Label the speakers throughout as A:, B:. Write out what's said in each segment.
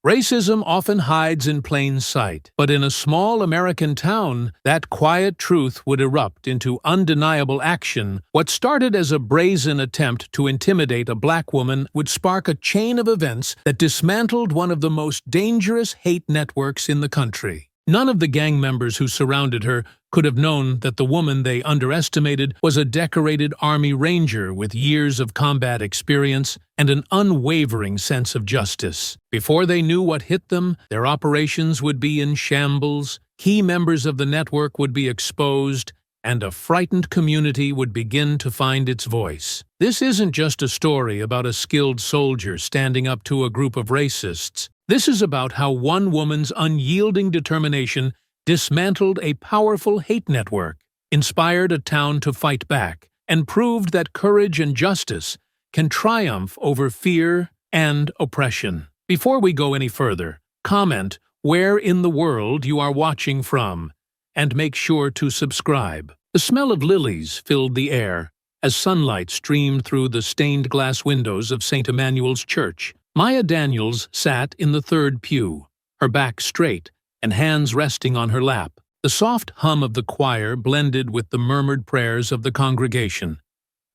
A: Racism often hides in plain sight, but in a small American town, that quiet truth would erupt into undeniable action. What started as a brazen attempt to intimidate a black woman would spark a chain of events that dismantled one of the most dangerous hate networks in the country. None of the gang members who surrounded her could have known that the woman they underestimated was a decorated Army Ranger with years of combat experience and an unwavering sense of justice. Before they knew what hit them, their operations would be in shambles, key members of the network would be exposed, and a frightened community would begin to find its voice. This isn't just a story about a skilled soldier standing up to a group of racists. This is about how one woman's unyielding determination dismantled a powerful hate network, inspired a town to fight back, and proved that courage and justice can triumph over fear and oppression. Before we go any further, comment where in the world you are watching from, and make sure to subscribe. The smell of lilies filled the air as sunlight streamed through the stained glass windows of St. Emmanuel's Church. Maya Daniels sat in the third pew, her back straight and hands resting on her lap. The soft hum of the choir blended with the murmured prayers of the congregation,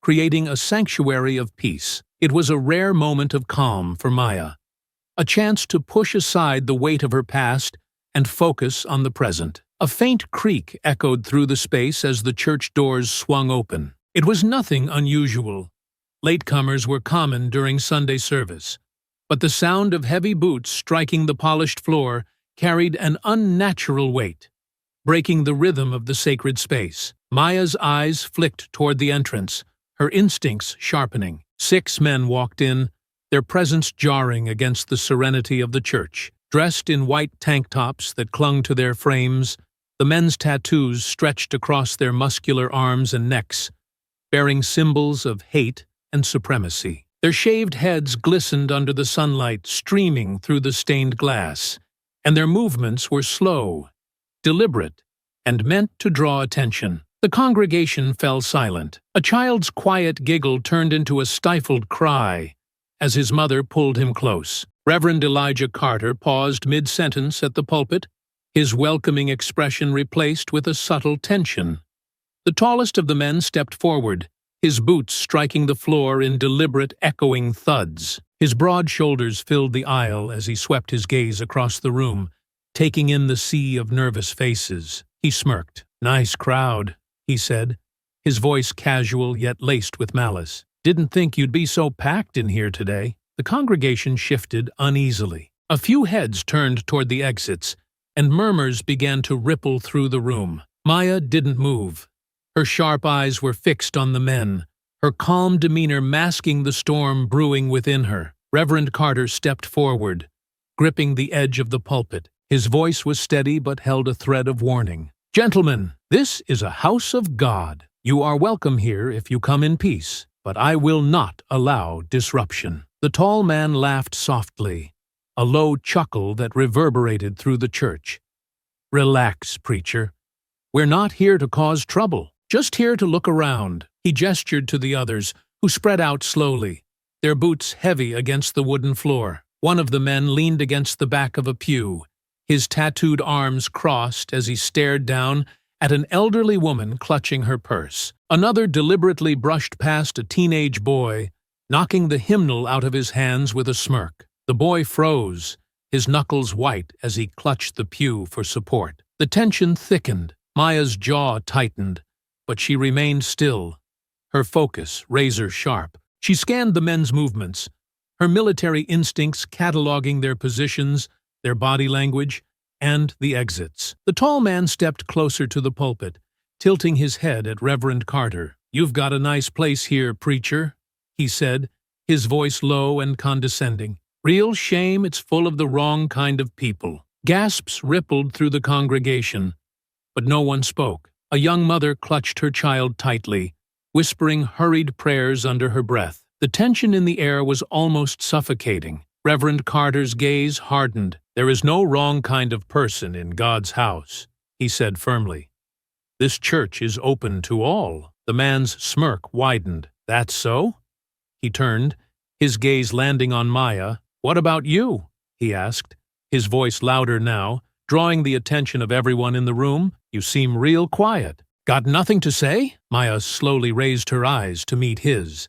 A: creating a sanctuary of peace. It was a rare moment of calm for Maya, a chance to push aside the weight of her past and focus on the present. A faint creak echoed through the space as the church doors swung open. It was nothing unusual. Latecomers were common during Sunday service, but the sound of heavy boots striking the polished floor carried an unnatural weight, breaking the rhythm of the sacred space. Maya's eyes flicked toward the entrance, her instincts sharpening. 6 men walked in, their presence jarring against the serenity of the church. Dressed in white tank tops that clung to their frames, the men's tattoos stretched across their muscular arms and necks, bearing symbols of hate and supremacy. Their shaved heads glistened under the sunlight streaming through the stained glass, and their movements were slow, deliberate, and meant to draw attention. The congregation fell silent. A child's quiet giggle turned into a stifled cry as his mother pulled him close. Reverend Elijah Carter paused mid-sentence at the pulpit, his welcoming expression replaced with a subtle tension. The tallest of the men stepped forward, his boots striking the floor in deliberate, echoing thuds. His broad shoulders filled the aisle as he swept his gaze across the room, taking in the sea of nervous faces. He smirked. "Nice crowd," he said, his voice casual yet laced with malice. "Didn't think you'd be so packed in here today." The congregation shifted uneasily. A few heads turned toward the exits, and murmurs began to ripple through the room. Maya didn't move. Her sharp eyes were fixed on the men, her calm demeanor masking the storm brewing within her. Reverend Carter stepped forward, gripping the edge of the pulpit. His voice was steady but held a thread of warning. "Gentlemen, this is a house of God. You are welcome here if you come in peace, but I will not allow disruption." The tall man laughed softly, a low chuckle that reverberated through the church. "Relax, preacher. We're not here to cause trouble. Just here to look around." He gestured to the others, who spread out slowly, their boots heavy against the wooden floor. One of the men leaned against the back of a pew, his tattooed arms crossed as he stared down at an elderly woman clutching her purse. Another deliberately brushed past a teenage boy, knocking the hymnal out of his hands with a smirk. The boy froze, his knuckles white as he clutched the pew for support. The tension thickened. Maya's jaw tightened, but she remained still, her focus razor-sharp. She scanned the men's movements, her military instincts cataloging their positions, their body language, and the exits. The tall man stepped closer to the pulpit, tilting his head at Reverend Carter. "You've got a nice place here, preacher," he said, his voice low and condescending. "Real shame it's full of the wrong kind of people." Gasps rippled through the congregation, but no one spoke. A young mother clutched her child tightly, whispering hurried prayers under her breath. The tension in the air was almost suffocating. Reverend Carter's gaze hardened. "There is no wrong kind of person in God's house," he said firmly. "This church is open to all." The man's smirk widened. "That's so?" He turned, his gaze landing on Maya. "What about you?" he asked, his voice louder now, drawing the attention of everyone in the room. You seem real quiet. Got nothing to say? Maya slowly raised her eyes to meet his.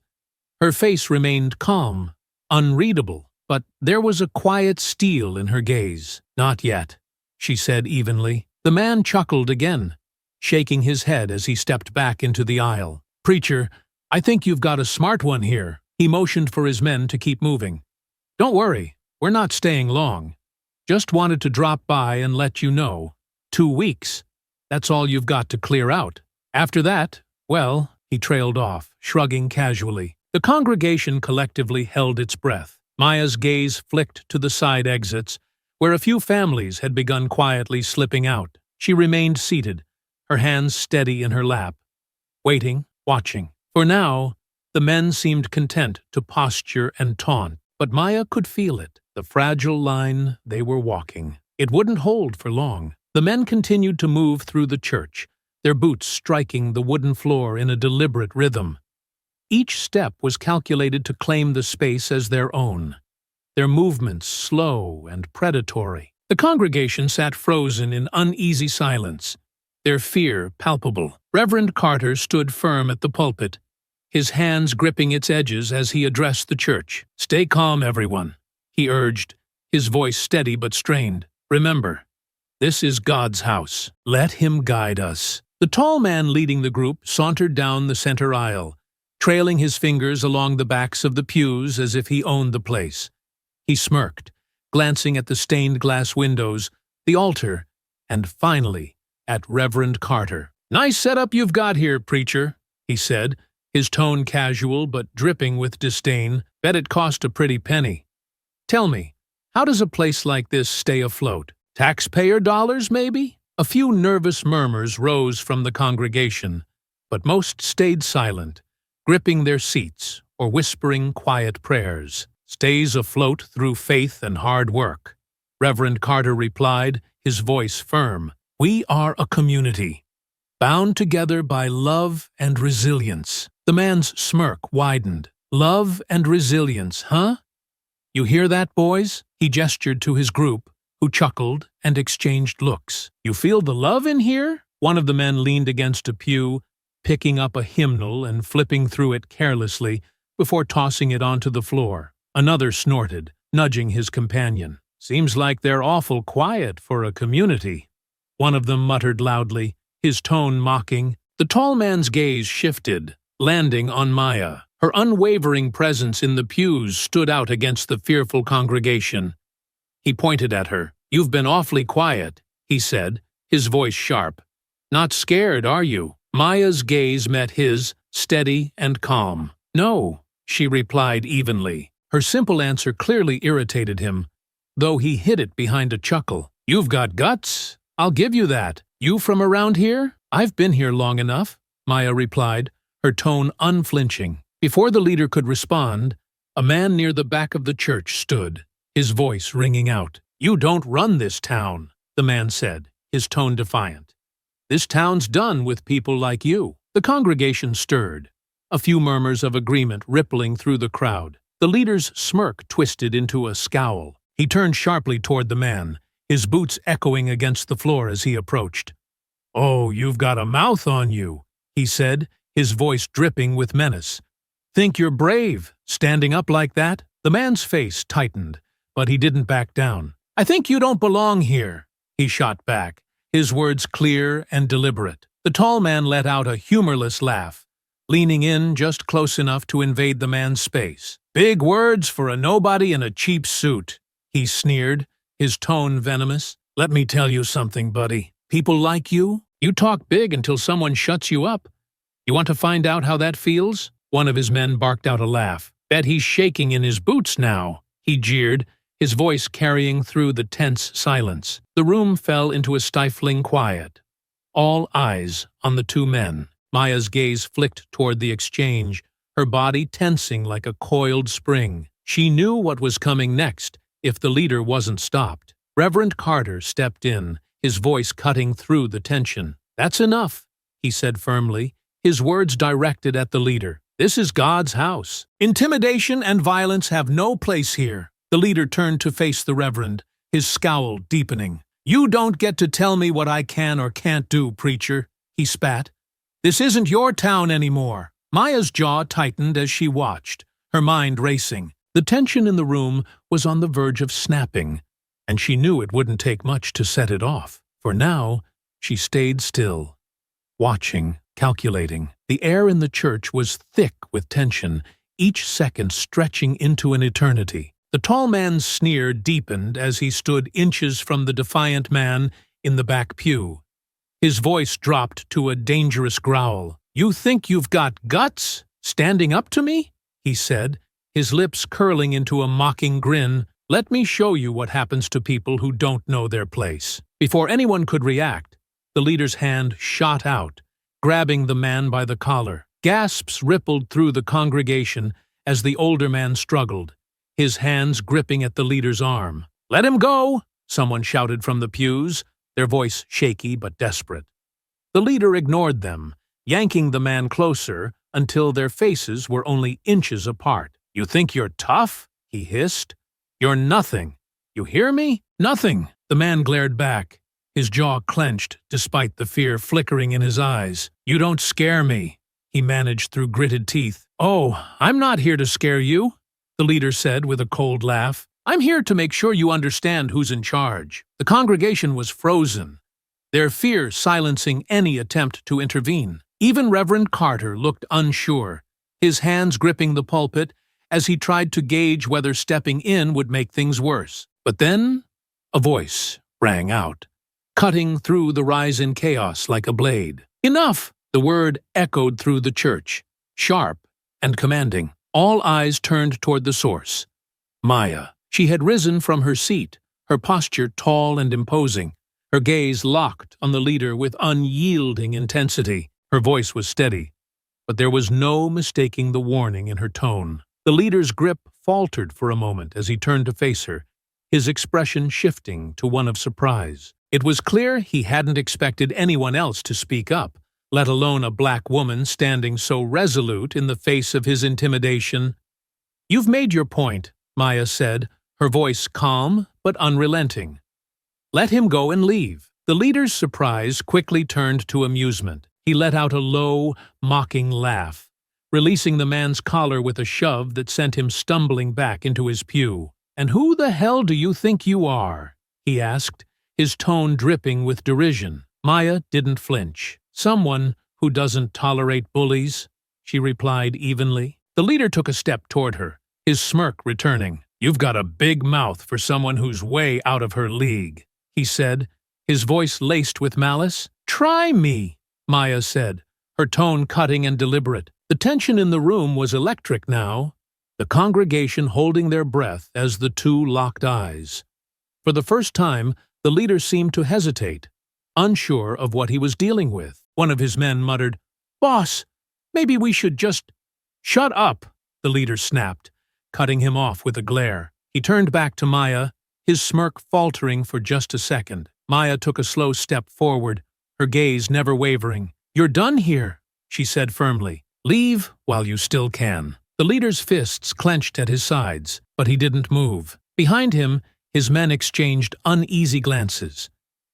A: Her face remained calm, unreadable, but there was a quiet steel in her gaze. Not yet, she said evenly. The man chuckled again, shaking his head as he stepped back into the aisle. Preacher, I think you've got a smart one here. He motioned for his men to keep moving. Don't worry, we're not staying long. Just wanted to drop by and let you know. 2 weeks. That's all you've got to clear out. After that, well, he trailed off, shrugging casually. The congregation collectively held its breath. Maya's gaze flicked to the side exits, where a few families had begun quietly slipping out. She remained seated, her hands steady in her lap, waiting, watching. For now, the men seemed content to posture and taunt, but Maya could feel it, the fragile line they were walking. It wouldn't hold for long. The men continued to move through the church, their boots striking the wooden floor in a deliberate rhythm. Each step was calculated to claim the space as their own, their movements slow and predatory. The congregation sat frozen in uneasy silence, their fear palpable. Reverend Carter stood firm at the pulpit, his hands gripping its edges as he addressed the church. Stay calm, everyone, he urged, his voice steady but strained. Remember, this is God's house. Let him guide us. The tall man leading the group sauntered down the center aisle, trailing his fingers along the backs of the pews as if he owned the place. He smirked, glancing at the stained glass windows, the altar, and finally at Reverend Carter. Nice setup you've got here, preacher, he said, his tone casual but dripping with disdain. Bet it cost a pretty penny. Tell me, how does a place like this stay afloat? Taxpayer dollars, maybe? A few nervous murmurs rose from the congregation, but most stayed silent, gripping their seats or whispering quiet prayers. Stays afloat through faith and hard work, Reverend Carter replied, his voice firm. We are a community, bound together by love and resilience. The man's smirk widened. Love and resilience, huh? You hear that, boys? He gestured to his group, who chuckled and exchanged looks. You feel the love in here? One of the men leaned against a pew, picking up a hymnal and flipping through it carelessly before tossing it onto the floor. Another snorted, nudging his companion. Seems like they're awful quiet for a community. One of them muttered loudly, his tone mocking. The tall man's gaze shifted, landing on Maya. Her unwavering presence in the pews stood out against the fearful congregation. He pointed at her. You've been awfully quiet, he said, his voice sharp. Not scared, are you? Maya's gaze met his, steady and calm. No, she replied evenly. Her simple answer clearly irritated him, though he hid it behind a chuckle. You've got guts. I'll give you that. You from around here? I've been here long enough, Maya replied, her tone unflinching. Before the leader could respond, a man near the back of the church stood, his voice ringing out. You don't run this town, the man said, his tone defiant. This town's done with people like you. The congregation stirred, a few murmurs of agreement rippling through the crowd. The leader's smirk twisted into a scowl. He turned sharply toward the man, his boots echoing against the floor as he approached. Oh, you've got a mouth on you, he said, his voice dripping with menace. Think you're brave, standing up like that? The man's face tightened, but he didn't back down. I think you don't belong here, he shot back, his words clear and deliberate. The tall man let out a humorless laugh, leaning in just close enough to invade the man's space. Big words for a nobody in a cheap suit, he sneered, his tone venomous. Let me tell you something, buddy. People like you talk big until someone shuts you up. You want to find out how that feels? One of his men barked out a laugh. Bet he's shaking in his boots now, he jeered, his voice carrying through the tense silence. The room fell into a stifling quiet. All eyes on the two men. Maya's gaze flicked toward the exchange, her body tensing like a coiled spring. She knew what was coming next if the leader wasn't stopped. Reverend Carter stepped in, his voice cutting through the tension. That's enough, he said firmly, his words directed at the leader. This is God's house. Intimidation and violence have no place here. The leader turned to face the reverend, his scowl deepening. "You don't get to tell me what I can or can't do, preacher," he spat. "This isn't your town anymore." Maya's jaw tightened as she watched, her mind racing. The tension in the room was on the verge of snapping, and she knew it wouldn't take much to set it off. For now, she stayed still, watching, calculating. The air in the church was thick with tension, each second stretching into an eternity. The tall man's sneer deepened as he stood inches from the defiant man in the back pew. His voice dropped to a dangerous growl. "You think you've got guts, standing up to me?" he said, his lips curling into a mocking grin. "Let me show you what happens to people who don't know their place." Before anyone could react, the leader's hand shot out, grabbing the man by the collar. Gasps rippled through the congregation as the older man struggled, his hands gripping at the leader's arm. "Let him go!" someone shouted from the pews, their voice shaky but desperate. The leader ignored them, yanking the man closer until their faces were only inches apart. "You think you're tough?" he hissed. "You're nothing. You hear me? Nothing." The man glared back, his jaw clenched despite the fear flickering in his eyes. "You don't scare me," he managed through gritted teeth. "Oh, I'm not here to scare you," the leader said with a cold laugh. "I'm here to make sure you understand who's in charge." The congregation was frozen, their fear silencing any attempt to intervene. Even Reverend Carter looked unsure, his hands gripping the pulpit as he tried to gauge whether stepping in would make things worse. But then, a voice rang out, cutting through the rise in chaos like a blade. "Enough!" The word echoed through the church, sharp and commanding. All eyes turned toward the source, Maya. She had risen from her seat, her posture tall and imposing, her gaze locked on the leader with unyielding intensity. Her voice was steady, but there was no mistaking the warning in her tone. The leader's grip faltered for a moment as he turned to face her, his expression shifting to one of surprise. It was clear he hadn't expected anyone else to speak up, let alone a black woman standing so resolute in the face of his intimidation. "You've made your point," Maya said, her voice calm but unrelenting. "Let him go and leave." The leader's surprise quickly turned to amusement. He let out a low, mocking laugh, releasing the man's collar with a shove that sent him stumbling back into his pew. "And who the hell do you think you are?" he asked, his tone dripping with derision. Maya didn't flinch. "Someone who doesn't tolerate bullies," she replied evenly. The leader took a step toward her, his smirk returning. "You've got a big mouth for someone who's way out of her league," he said, his voice laced with malice. "Try me," Maya said, her tone cutting and deliberate. The tension in the room was electric now, the congregation holding their breath as the two locked eyes. For the first time, the leader seemed to hesitate, unsure of what he was dealing with. One of his men muttered, "Boss, maybe we should just—" "Shut up," the leader snapped, cutting him off with a glare. He turned back to Maya, his smirk faltering for just a second. Maya took a slow step forward, her gaze never wavering. "You're done here," she said firmly. "Leave while you still can." The leader's fists clenched at his sides, but he didn't move. Behind him, his men exchanged uneasy glances,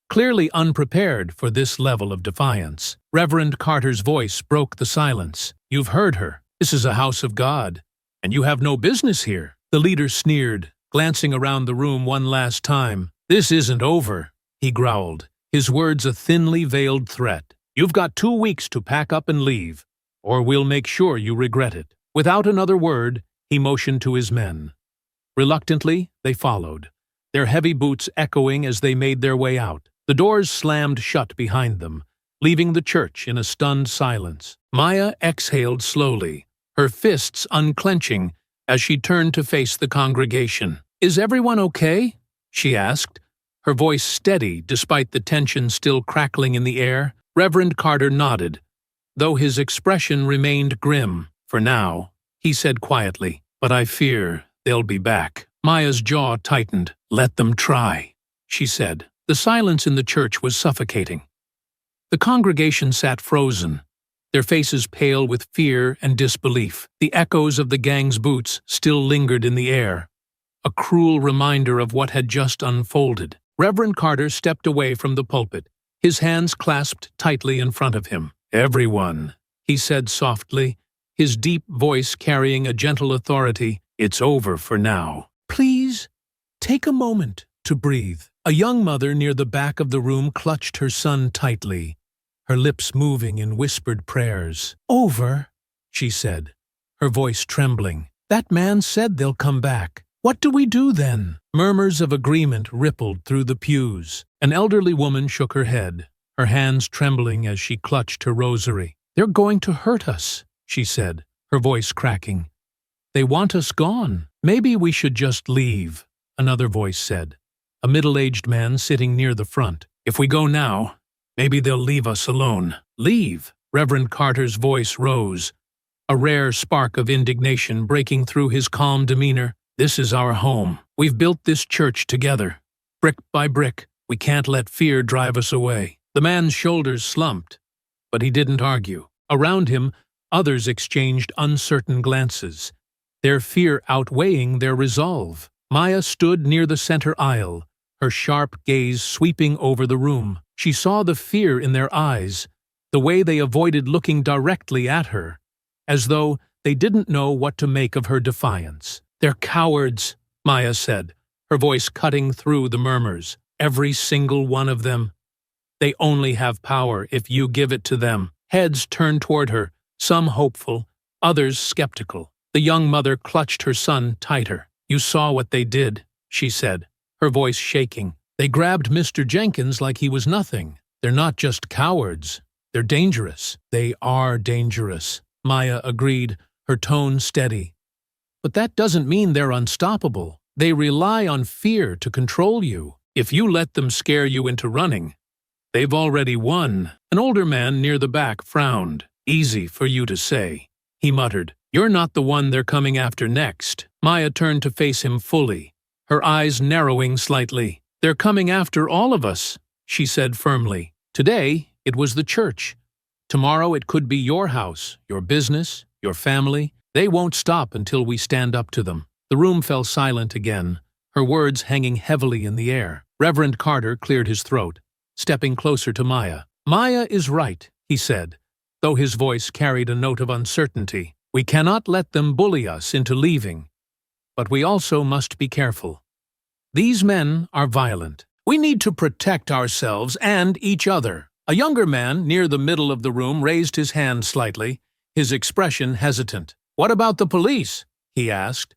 A: clearly unprepared for this level of defiance. Reverend Carter's voice broke the silence. "You've heard her. This is a house of God, and you have no business here." The leader sneered, glancing around the room one last time. "This isn't over," he growled, his words a thinly veiled threat. "You've got 2 weeks to pack up and leave, or we'll make sure you regret it." Without another word, he motioned to his men. Reluctantly, they followed, their heavy boots echoing as they made their way out. The doors slammed shut behind them, leaving the church in a stunned silence. Maya exhaled slowly, her fists unclenching as she turned to face the congregation. "Is everyone okay?" she asked, her voice steady despite the tension still crackling in the air. Reverend Carter nodded, though his expression remained grim. "For now," he said quietly, "but I fear they'll be back." Maya's jaw tightened. "Let them try," she said. The silence in the church was suffocating. The congregation sat frozen, their faces pale with fear and disbelief. The echoes of the gang's boots still lingered in the air. a cruel reminder of what had just unfolded. Reverend Carter stepped away from the pulpit, his hands clasped tightly in front of him. "Everyone," he said softly, his deep voice carrying a gentle authority, "it's over for now. Please, take a moment to breathe." A young mother near the back of the room clutched her son tightly, her lips moving in whispered prayers. "Over," she said, her voice trembling. "That man said they'll come back. What do we do then?" Murmurs of agreement rippled through the pews. An elderly woman shook her head, her hands trembling as she clutched her rosary. "They're going to hurt us," she said, her voice cracking. "They want us gone. Maybe we should just leave," another voice said, a middle-aged man sitting near the front. "If we go now, maybe they'll leave us alone." "Leave?" Reverend Carter's voice rose, a rare spark of indignation breaking through his calm demeanor. "This is our home. We've built this church together. Brick by brick, we can't let fear drive us away." The man's shoulders slumped, but he didn't argue. Around him, others exchanged uncertain glances, their fear outweighing their resolve. Maya stood near the center aisle, her sharp gaze sweeping over the room. She saw the fear in their eyes, the way they avoided looking directly at her, as though they didn't know what to make of her defiance. "They're cowards," Maya said, her voice cutting through the murmurs. "Every single one of them. They only have power if you give it to them." Heads turned toward her, some hopeful, others skeptical. The young mother clutched her son tighter. "You saw what they did," she said, her voice shaking. "They grabbed Mr. Jenkins like he was nothing. They're not just cowards. They're dangerous." "They are dangerous," Maya agreed, her tone steady. "But that doesn't mean they're unstoppable. They rely on fear to control you. If you let them scare you into running, they've already won." An older man near the back frowned. "Easy for you to say," he muttered. "You're not the one they're coming after next." Maya turned to face him fully, her eyes narrowing slightly. "They're coming after all of us," she said firmly. "Today, it was the church. Tomorrow it could be your house, your business, your family. They won't stop until we stand up to them." The room fell silent again, her words hanging heavily in the air. Reverend Carter cleared his throat, stepping closer to Maya. "Maya is right," he said, though his voice carried a note of uncertainty. "We cannot let them bully us into leaving, but we also must be careful. These men are violent. We need to protect ourselves and each other." A younger man near the middle of the room raised his hand slightly, his expression hesitant. "What about the police?" he asked.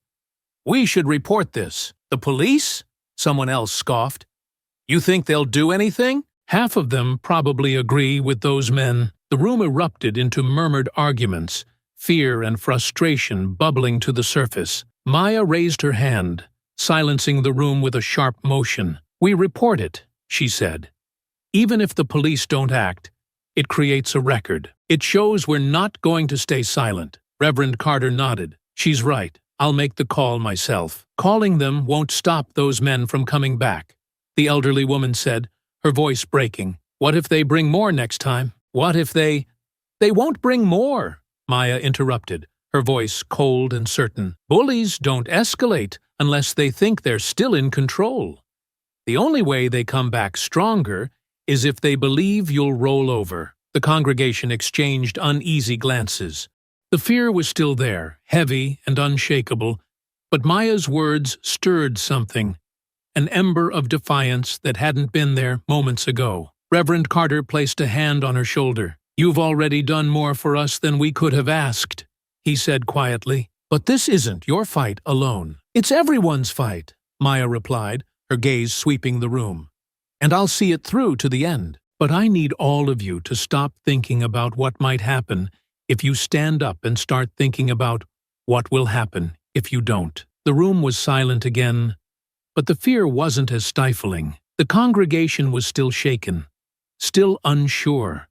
A: "We should report this." "The police?" someone else scoffed. "You think they'll do anything?" "Half of them probably agree with those men." The room erupted into murmured arguments, fear and frustration bubbling to the surface. Maya raised her hand, silencing the room with a sharp motion. "We report it," she said. "Even if the police don't act, it creates a record. It shows we're not going to stay silent." Reverend Carter nodded. "She's right. I'll make the call myself." "Calling them won't stop those men from coming back," the elderly woman said, her voice breaking. "What if they bring more next time? What if they—" "They won't bring more," Maya interrupted, her voice cold and certain. "Bullies don't escalate unless they think they're still in control. The only way they come back stronger is if they believe you'll roll over." The congregation exchanged uneasy glances. The fear was still there, heavy and unshakable, but Maya's words stirred something, an ember of defiance that hadn't been there moments ago. Reverend Carter placed a hand on her shoulder. "You've already done more for us than we could have asked," he said quietly. "But this isn't your fight alone. It's everyone's fight," Maya replied, her gaze sweeping the room. "And I'll see it through to the end. But I need all of you to stop thinking about what might happen if you stand up and start thinking about what will happen if you don't." The room was silent again, but the fear wasn't as stifling. The congregation was still shaken, still unsure.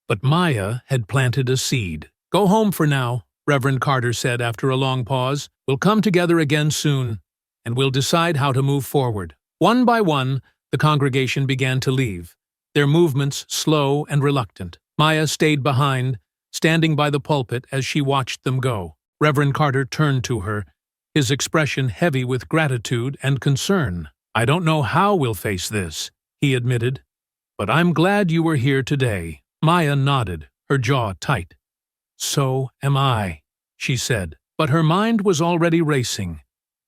A: But Maya had planted a seed. "Go home for now," Reverend Carter said after a long pause. "We'll come together again soon, and we'll decide how to move forward." One by one, the congregation began to leave, their movements slow and reluctant. Maya stayed behind, standing by the pulpit as she watched them go. Reverend Carter turned to her, his expression heavy with gratitude and concern. "I don't know how we'll face this," he admitted, "but I'm glad you were here today." Maya nodded, her jaw tight. "So am I," she said, but her mind was already racing,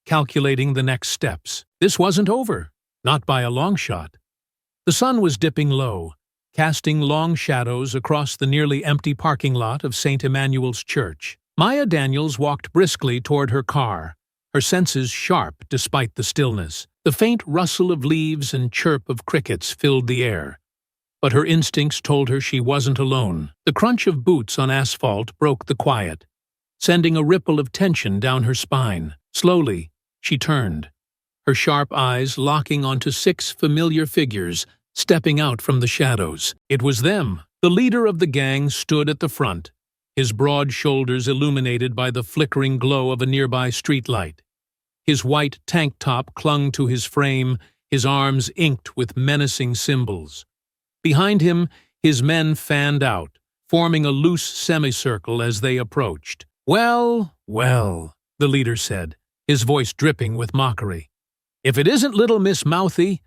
A: calculating the next steps. This wasn't over, not by a long shot. The sun was dipping low, casting long shadows across the nearly empty parking lot of St. Emmanuel's Church. Maya Daniels walked briskly toward her car, her senses sharp despite the stillness. The faint rustle of leaves and chirp of crickets filled the air, but her instincts told her she wasn't alone. The crunch of boots on asphalt broke the quiet, sending a ripple of tension down her spine. Slowly, she turned, her sharp eyes locking onto 6 familiar figures stepping out from the shadows. It was them. The leader of the gang stood at the front, his broad shoulders illuminated by the flickering glow of a nearby streetlight. His white tank top clung to his frame, his arms inked with menacing symbols. Behind him, his men fanned out, forming a loose semicircle as they approached. "Well, well," the leader said, his voice dripping with mockery. "If it isn't little Miss Mouthy,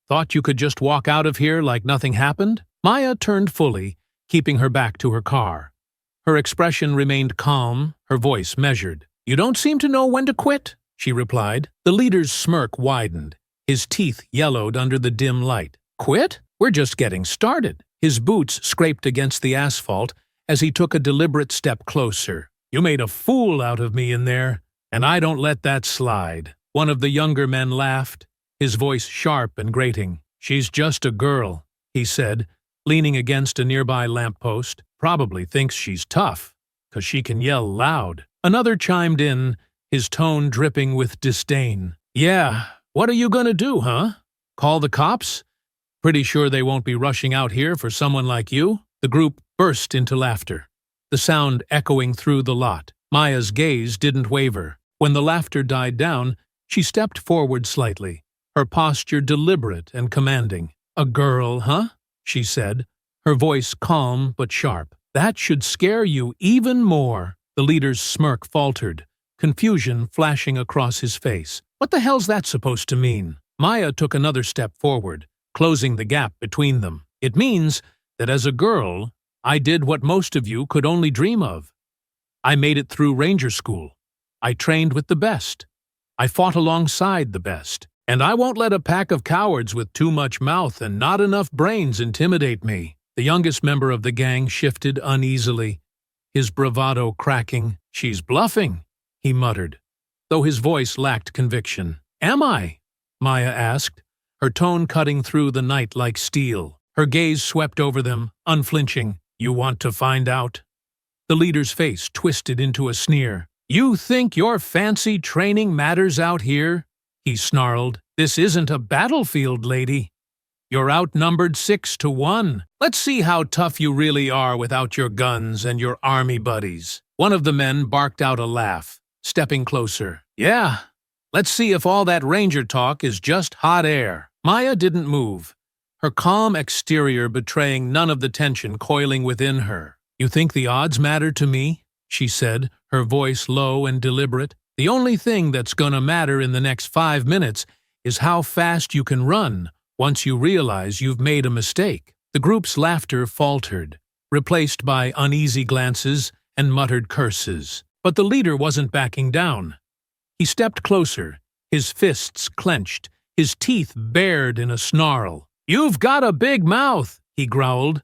A: thought you could just walk out of here like nothing happened?" Maya turned fully, keeping her back to her car. Her expression remained calm, her voice measured. "You don't seem to know when to quit," she replied. The leader's smirk widened, his teeth yellowed under the dim light. "Quit? We're just getting started." His boots scraped against the asphalt as he took a deliberate step closer. "You made a fool out of me in there, and I don't let that slide." One of the younger men laughed, his voice sharp and grating. "She's just a girl," he said, leaning against a nearby lamppost. "Probably thinks she's tough, 'cause she can yell loud." Another chimed in, his tone dripping with disdain. "Yeah, what are you gonna do, huh? Call the cops? Pretty sure they won't be rushing out here for someone like you." The group burst into laughter, the sound echoing through the lot. Maya's gaze didn't waver. When the laughter died down, she stepped forward slightly, her posture deliberate and commanding. "A girl, huh?" she said, her voice calm but sharp. "That should scare you even more." The leader's smirk faltered, confusion flashing across his face. "What the hell's that supposed to mean?" Maya took another step forward, closing the gap between them. "It means that as a girl, I did what most of you could only dream of. I made it through Ranger School. I trained with the best. I fought alongside the best. And I won't let a pack of cowards with too much mouth and not enough brains intimidate me." The youngest member of the gang shifted uneasily, his bravado cracking. "She's bluffing," he muttered, though his voice lacked conviction. "Am I?" Maya asked, her tone cutting through the night like steel. Her gaze swept over them, unflinching. "You want to find out?" The leader's face twisted into a sneer. "You think your fancy training matters out here?" he snarled. "This isn't a battlefield, lady. You're outnumbered 6-1. Let's see how tough you really are without your guns and your army buddies." One of the men barked out a laugh, stepping closer. "Yeah, let's see if all that ranger talk is just hot air." Maya didn't move, her calm exterior betraying none of the tension coiling within her. "You think the odds matter to me?" she said, her voice low and deliberate. "The only thing that's gonna matter in the next 5 minutes is how fast you can run once you realize you've made a mistake." The group's laughter faltered, replaced by uneasy glances and muttered curses. But the leader wasn't backing down. He stepped closer, his fists clenched, his teeth bared in a snarl. "You've got a big mouth," he growled,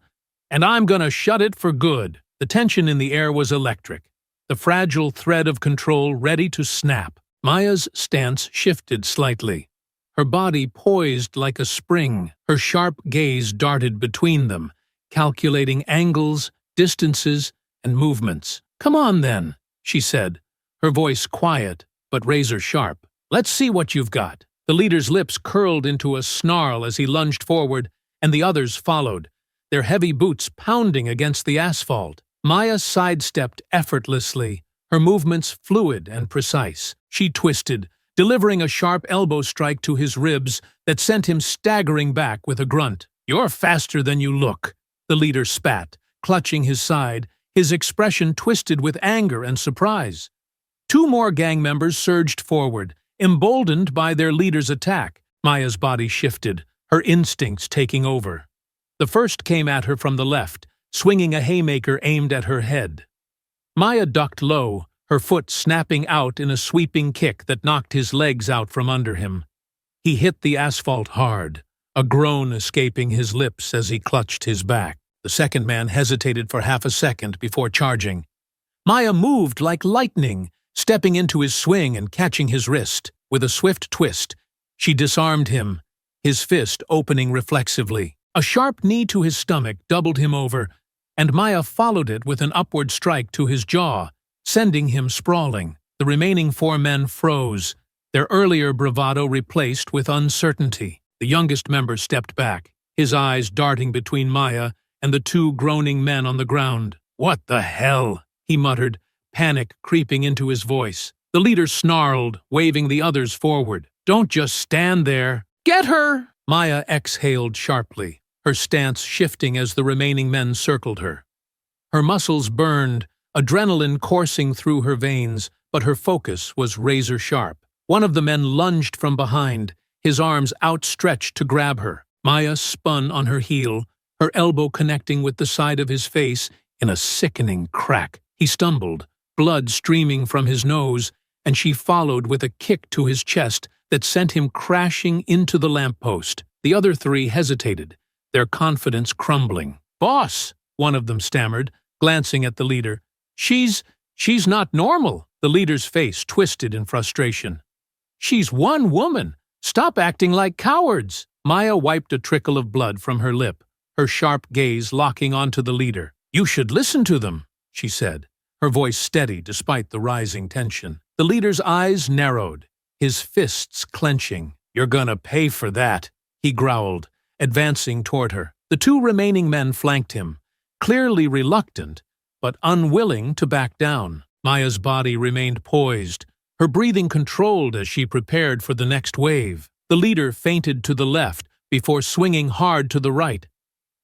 A: "and I'm gonna shut it for good." The tension in the air was electric, the fragile thread of control ready to snap. Maya's stance shifted slightly, her body poised like a spring. Her sharp gaze darted between them, calculating angles, distances, and movements. "Come on, then," she said, her voice quiet but razor-sharp. "Let's see what you've got." The leader's lips curled into a snarl as he lunged forward, and the others followed, their heavy boots pounding against the asphalt. Maya sidestepped effortlessly, her movements fluid and precise. She twisted, delivering a sharp elbow strike to his ribs that sent him staggering back with a grunt. "You're faster than you look," the leader spat, clutching his side, his expression twisted with anger and surprise. Two more gang members surged forward, emboldened by their leader's attack. Maya's body shifted, her instincts taking over. The first came at her from the left, swinging a haymaker aimed at her head. Maya ducked low, her foot snapping out in a sweeping kick that knocked his legs out from under him. He hit the asphalt hard, a groan escaping his lips as he clutched his back. The second man hesitated for half a second before charging. Maya moved like lightning, stepping into his swing and catching his wrist. With a swift twist, she disarmed him, his fist opening reflexively. A sharp knee to his stomach doubled him over, and Maya followed it with an upward strike to his jaw, sending him sprawling. The remaining four men froze, their earlier bravado replaced with uncertainty. The youngest member stepped back, his eyes darting between Maya and the two groaning men on the ground. "What the hell?" he muttered, panic creeping into his voice. The leader snarled, waving the others forward. "Don't just stand there. Get her!" Maya exhaled sharply, her stance shifting as the remaining men circled her. Her muscles burned, adrenaline coursing through her veins, but her focus was razor-sharp. One of the men lunged from behind, his arms outstretched to grab her. Maya spun on her heel, her elbow connecting with the side of his face in a sickening crack. He stumbled, blood streaming from his nose, and she followed with a kick to his chest that sent him crashing into the lamppost. The other three hesitated, their confidence crumbling. "Boss," one of them stammered, glancing at the leader. She's not normal." The leader's face twisted in frustration. "She's one woman. Stop acting like cowards." Maya wiped a trickle of blood from her lip, her sharp gaze locking onto the leader. "You should listen to them," she said, her voice steady despite the rising tension. The leader's eyes narrowed, his fists clenching. "You're gonna pay for that," he growled, advancing toward her. The two remaining men flanked him, clearly reluctant, but unwilling to back down. Maya's body remained poised, her breathing controlled as she prepared for the next wave. The leader feinted to the left before swinging hard to the right.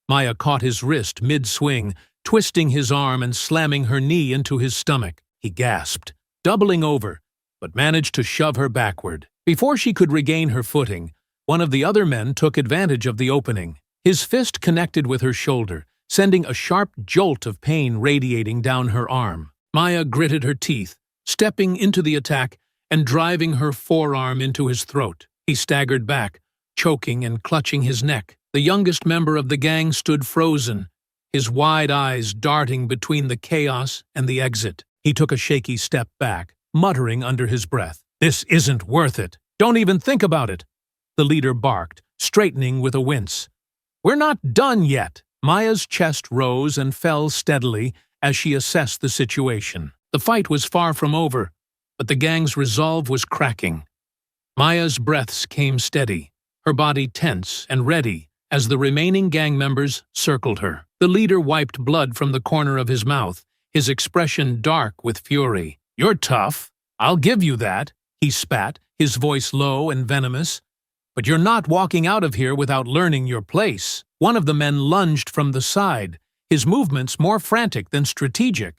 A: Maya caught his wrist mid-swing, twisting his arm and slamming her knee into his stomach. He gasped, doubling over, but managed to shove her backward. Before she could regain her footing, one of the other men took advantage of the opening. His fist connected with her shoulder, sending a sharp jolt of pain radiating down her arm. Maya gritted her teeth, stepping into the attack and driving her forearm into his throat. He staggered back, choking and clutching his neck. The youngest member of the gang stood frozen, his wide eyes darting between the chaos and the exit. He took a shaky step back, muttering under his breath, "This isn't worth it. Don't even think about it." The leader barked, straightening with a wince. "We're not done yet." Maya's chest rose and fell steadily as she assessed the situation. The fight was far from over, but the gang's resolve was cracking. Maya's breaths came steady, her body tense and ready as the remaining gang members circled her. The leader wiped blood from the corner of his mouth, his expression dark with fury. "You're tough. I'll give you that," he spat, his voice low and venomous. "But you're not walking out of here without learning your place." One of the men lunged from the side, his movements more frantic than strategic.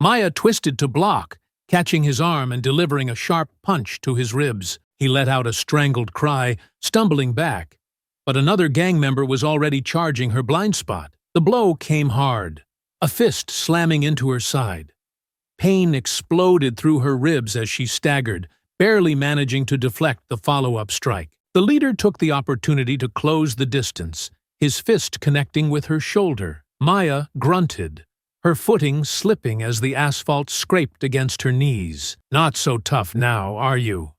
A: Maya twisted to block, catching his arm and delivering a sharp punch to his ribs. He let out a strangled cry, stumbling back, but another gang member was already charging her blind spot. The blow came hard, a fist slamming into her side. Pain exploded through her ribs as she staggered, barely managing to deflect the follow-up strike. The leader took the opportunity to close the distance, his fist connecting with her shoulder. Maya grunted, her footing slipping as the asphalt scraped against her knees. "Not so tough now, are you?"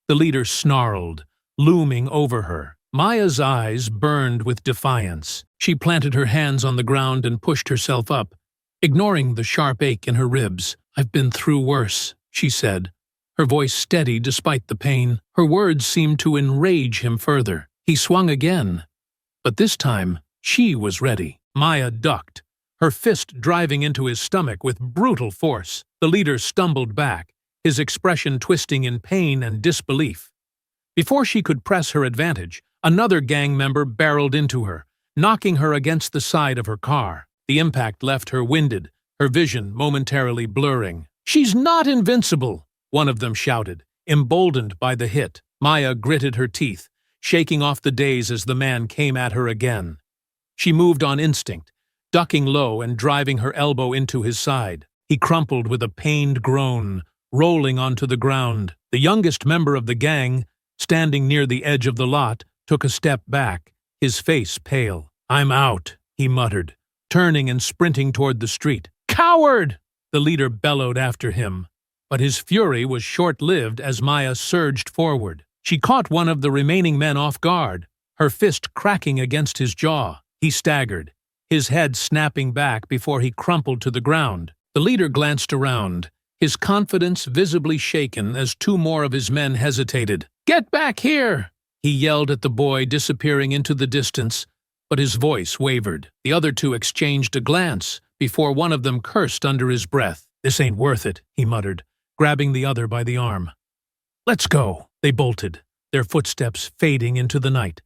A: The leader snarled, looming over her. Maya's eyes burned with defiance. She planted her hands on the ground and pushed herself up, ignoring the sharp ache in her ribs. "I've been through worse," she said, her voice steady despite the pain. Her words seemed to enrage him further. He swung again, but this time she was ready. Maya ducked, her fist driving into his stomach with brutal force. The leader stumbled back, his expression twisting in pain and disbelief. Before she could press her advantage, another gang member barreled into her, knocking her against the side of her car. The impact left her winded, her vision momentarily blurring. "She's not invincible," one of them shouted, emboldened by the hit. Maya gritted her teeth, shaking off the daze as the man came at her again. She moved on instinct, ducking low and driving her elbow into his side. He crumpled with a pained groan, rolling onto the ground. The youngest member of the gang, standing near the edge of the lot, took a step back, his face pale. "I'm out," he muttered, turning and sprinting toward the street. "Coward!" the leader bellowed after him. But his fury was short-lived as Maya surged forward. She caught one of the remaining men off guard, her fist cracking against his jaw. He staggered, his head snapping back before he crumpled to the ground. The leader glanced around, his confidence visibly shaken as two more of his men hesitated. "Get back here!" he yelled at the boy, disappearing into the distance, but his voice wavered. The other two exchanged a glance before one of them cursed under his breath. "This ain't worth it," he muttered, grabbing the other by the arm. "Let's go." They bolted, their footsteps fading into the night.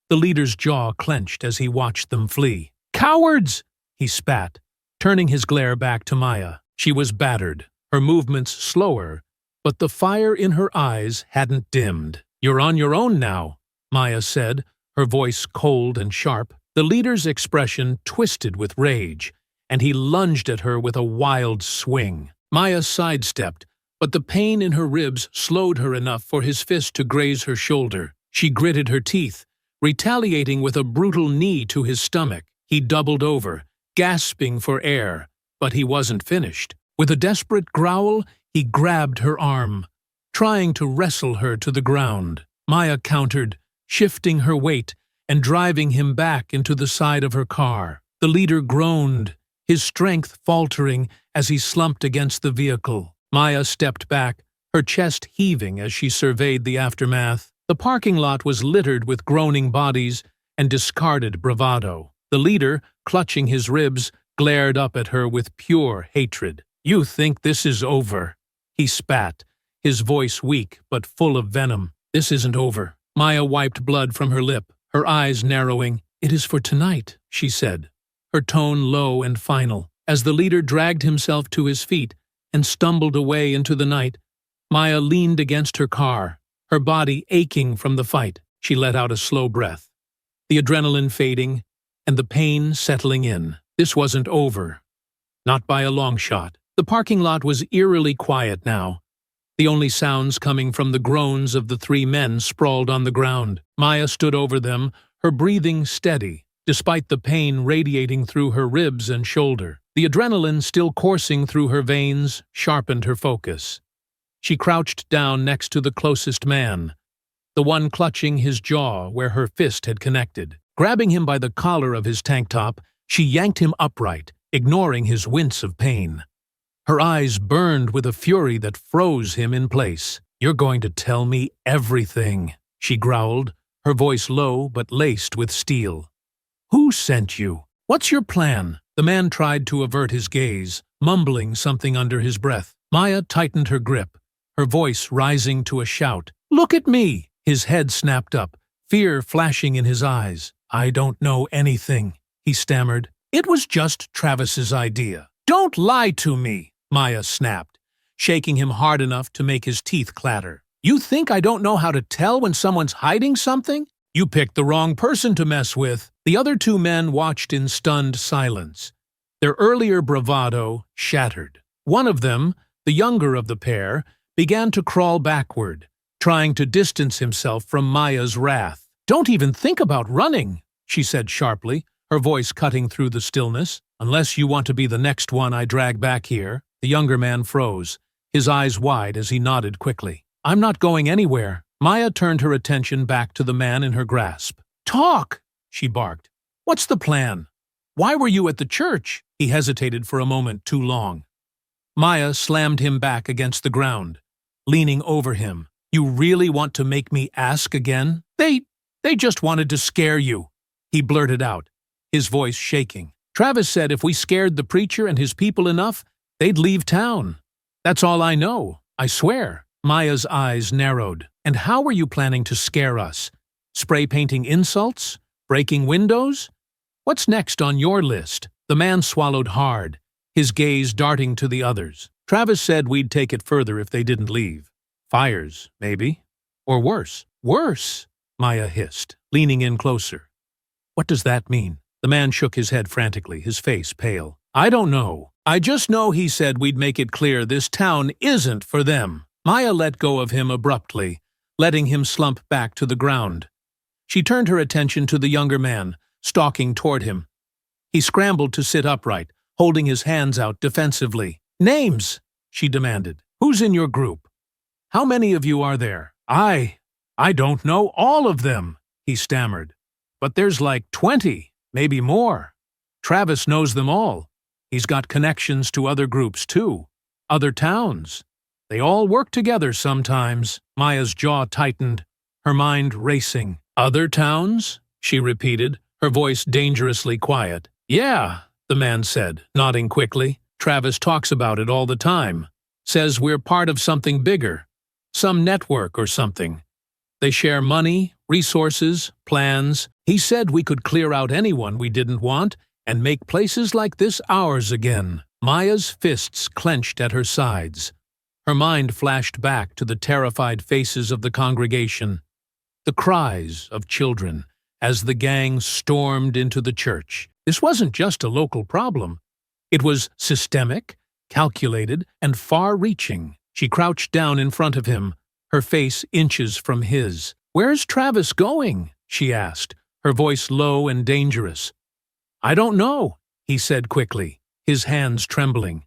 A: The leader's jaw clenched as he watched them flee. "Cowards!" he spat, turning his glare back to Maya. She was battered, her movements slower, but the fire in her eyes hadn't dimmed. "You're on your own now," Maya said, her voice cold and sharp. The leader's expression twisted with rage, and he lunged at her with a wild swing. Maya sidestepped, but the pain in her ribs slowed her enough for his fist to graze her shoulder. She gritted her teeth, retaliating with a brutal knee to his stomach. He doubled over, gasping for air, but he wasn't finished. With a desperate growl, he grabbed her arm, trying to wrestle her to the ground. Maya countered, shifting her weight and driving him back into the side of her car. The leader groaned, his strength faltering as he slumped against the vehicle. Maya stepped back, her chest heaving as she surveyed the aftermath. The parking lot was littered with groaning bodies and discarded bravado. The leader, clutching his ribs, glared up at her with pure hatred. "You think this is over?" he spat, his voice weak but full of venom. "This isn't over." Maya wiped blood from her lip, her eyes narrowing. "It is for tonight," she said, her tone low and final. As the leader dragged himself to his feet and stumbled away into the night, Maya leaned against her car, her body aching from the fight. She let out a slow breath, the adrenaline fading and the pain settling in. This wasn't over. Not by a long shot. The parking lot was eerily quiet now, the only sounds coming from the groans of the three men sprawled on the ground. Maya stood over them, her breathing steady, despite the pain radiating through her ribs and shoulder. The adrenaline still coursing through her veins sharpened her focus. She crouched down next to the closest man, the one clutching his jaw where her fist had connected. Grabbing him by the collar of his tank top, she yanked him upright, ignoring his wince of pain. Her eyes burned with a fury that froze him in place. "You're going to tell me everything," she growled, her voice low but laced with steel. "Who sent you? What's your plan?" The man tried to avert his gaze, mumbling something under his breath. Maya tightened her grip, her voice rising to a shout. "Look at me!" His head snapped up, fear flashing in his eyes. "I don't know anything," he stammered. "It was just Travis's idea." "Don't lie to me," Maya snapped, shaking him hard enough to make his teeth clatter. "You think I don't know how to tell when someone's hiding something? You picked the wrong person to mess with." The other two men watched in stunned silence, their earlier bravado shattered. One of them, the younger of the pair, began to crawl backward, trying to distance himself from Maya's wrath. "Don't even think about running," she said sharply, her voice cutting through the stillness. "Unless you want to be the next one I drag back here." The younger man froze, his eyes wide as he nodded quickly. "I'm not going anywhere." Maya turned her attention back to the man in her grasp. "Talk!" she barked. "What's the plan? Why were you at the church?" He hesitated for a moment too long. Maya slammed him back against the ground, leaning over him. "You really want to make me ask again?" They just wanted to scare you," he blurted out, his voice shaking. "Travis said if we scared the preacher and his people enough, they'd leave town. That's all I know, I swear." Maya's eyes narrowed. "And how were you planning to scare us? Spray painting insults? Breaking windows? What's next on your list?" The man swallowed hard, his gaze darting to the others. Travis said we'd take it further if they didn't leave. Fires, maybe. Or worse. Worse, Maya hissed, leaning in closer. What does that mean? The man shook his head frantically, his face pale. I don't know. I just know he said we'd make it clear this town isn't for them. Maya let go of him abruptly, letting him slump back to the ground. She turned her attention to the younger man, stalking toward him. He scrambled to sit upright, holding his hands out defensively. Names, she demanded. Who's in your group? How many of you are there? I don't know all of them, he stammered. But there's like 20, maybe more. Travis knows them all. He's got connections to other groups too, other towns. They all work together sometimes. Maya's jaw tightened, her mind racing. Other towns? She repeated, her voice dangerously quiet. Yeah, the man said, nodding quickly. Travis talks about it all the time. Says we're part of something bigger. Some network or something. They share money, resources, plans. He said we could clear out anyone we didn't want and make places like this ours again. Maya's fists clenched at her sides. Her mind flashed back to the terrified faces of the congregation, the cries of children as the gang stormed into the church. This wasn't just a local problem. It was systemic, calculated, and far-reaching. She crouched down in front of him, her face inches from his. Where's Travis going? She asked, her voice low and dangerous. I don't know, he said quickly, his hands trembling.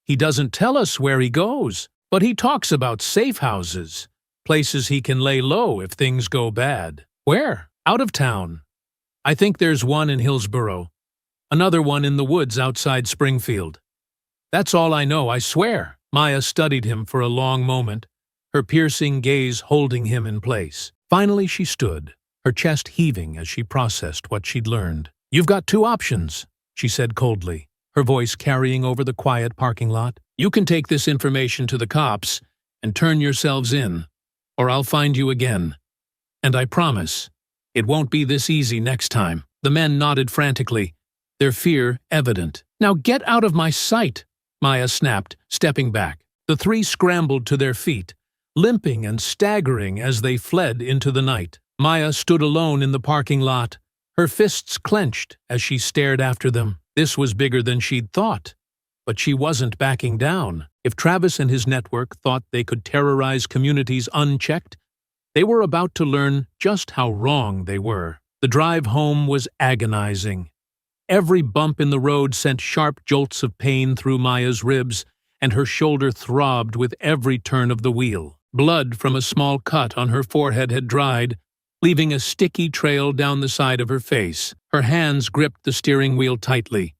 A: He doesn't tell us where he goes, but he talks about safe houses, places he can lay low if things go bad. Where? Out of town. I think there's one in Hillsboro, another one in the woods outside Springfield. That's all I know, I swear. Maya studied him for a long moment, her piercing gaze holding him in place. Finally she stood, her chest heaving as she processed what she'd learned. You've got two options, she said coldly, her voice carrying over the quiet parking lot. You can take this information to the cops and turn yourselves in, or I'll find you again. And I promise, it won't be this easy next time. The men nodded frantically, their fear evident. Now get out of my sight, Maya snapped, stepping back. The three scrambled to their feet, limping and staggering as they fled into the night. Maya stood alone in the parking lot, her fists clenched as she stared after them. This was bigger than she'd thought. But she wasn't backing down. If Travis and his network thought they could terrorize communities unchecked, they were about to learn just how wrong they were. The drive home was agonizing. Every bump in the road sent sharp jolts of pain through Maya's ribs, and her shoulder throbbed with every turn of the wheel. Blood from a small cut on her forehead had dried, leaving a sticky trail down the side of her face. Her hands gripped the steering wheel tightly,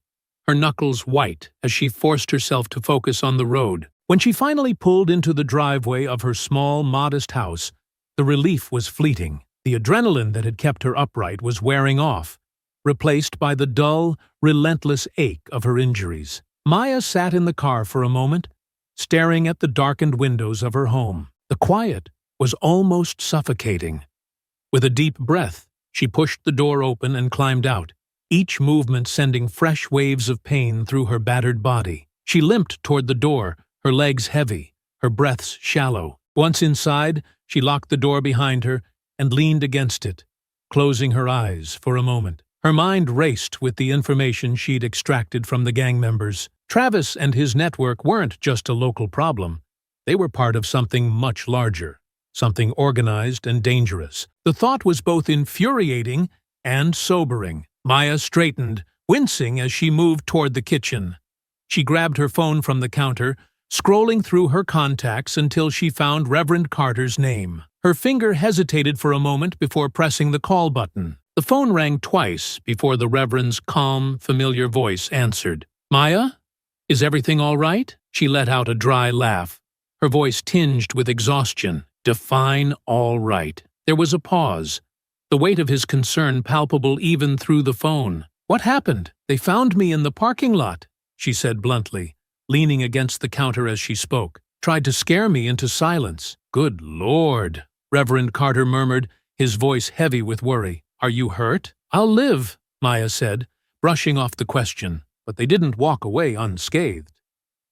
A: her knuckles white as she forced herself to focus on the road. When she finally pulled into the driveway of her small, modest house, the relief was fleeting. The adrenaline that had kept her upright was wearing off, replaced by the dull, relentless ache of her injuries. Maya sat in the car for a moment, staring at the darkened windows of her home. The quiet was almost suffocating. With a deep breath, she pushed the door open and climbed out, each movement sending fresh waves of pain through her battered body. She limped toward the door, her legs heavy, her breaths shallow. Once inside, she locked the door behind her and leaned against it, closing her eyes for a moment. Her mind raced with the information she'd extracted from the gang members. Travis and his network weren't just a local problem. They were part of something much larger, something organized and dangerous. The thought was both infuriating and sobering. Maya straightened, wincing as she moved toward the kitchen. She grabbed her phone from the counter, scrolling through her contacts until she found Reverend Carter's name. Her finger hesitated for a moment before pressing the call button. The phone rang twice before the Reverend's calm, familiar voice answered. Maya? Is everything all right? She let out a dry laugh, her voice tinged with exhaustion. Define all right. There was a pause, the weight of his concern palpable even through the phone. What happened? They found me in the parking lot, she said bluntly, leaning against the counter as she spoke. Tried to scare me into silence. Good Lord, Reverend Carter murmured, his voice heavy with worry. Are you hurt? I'll live, Maya said, brushing off the question, but they didn't walk away unscathed.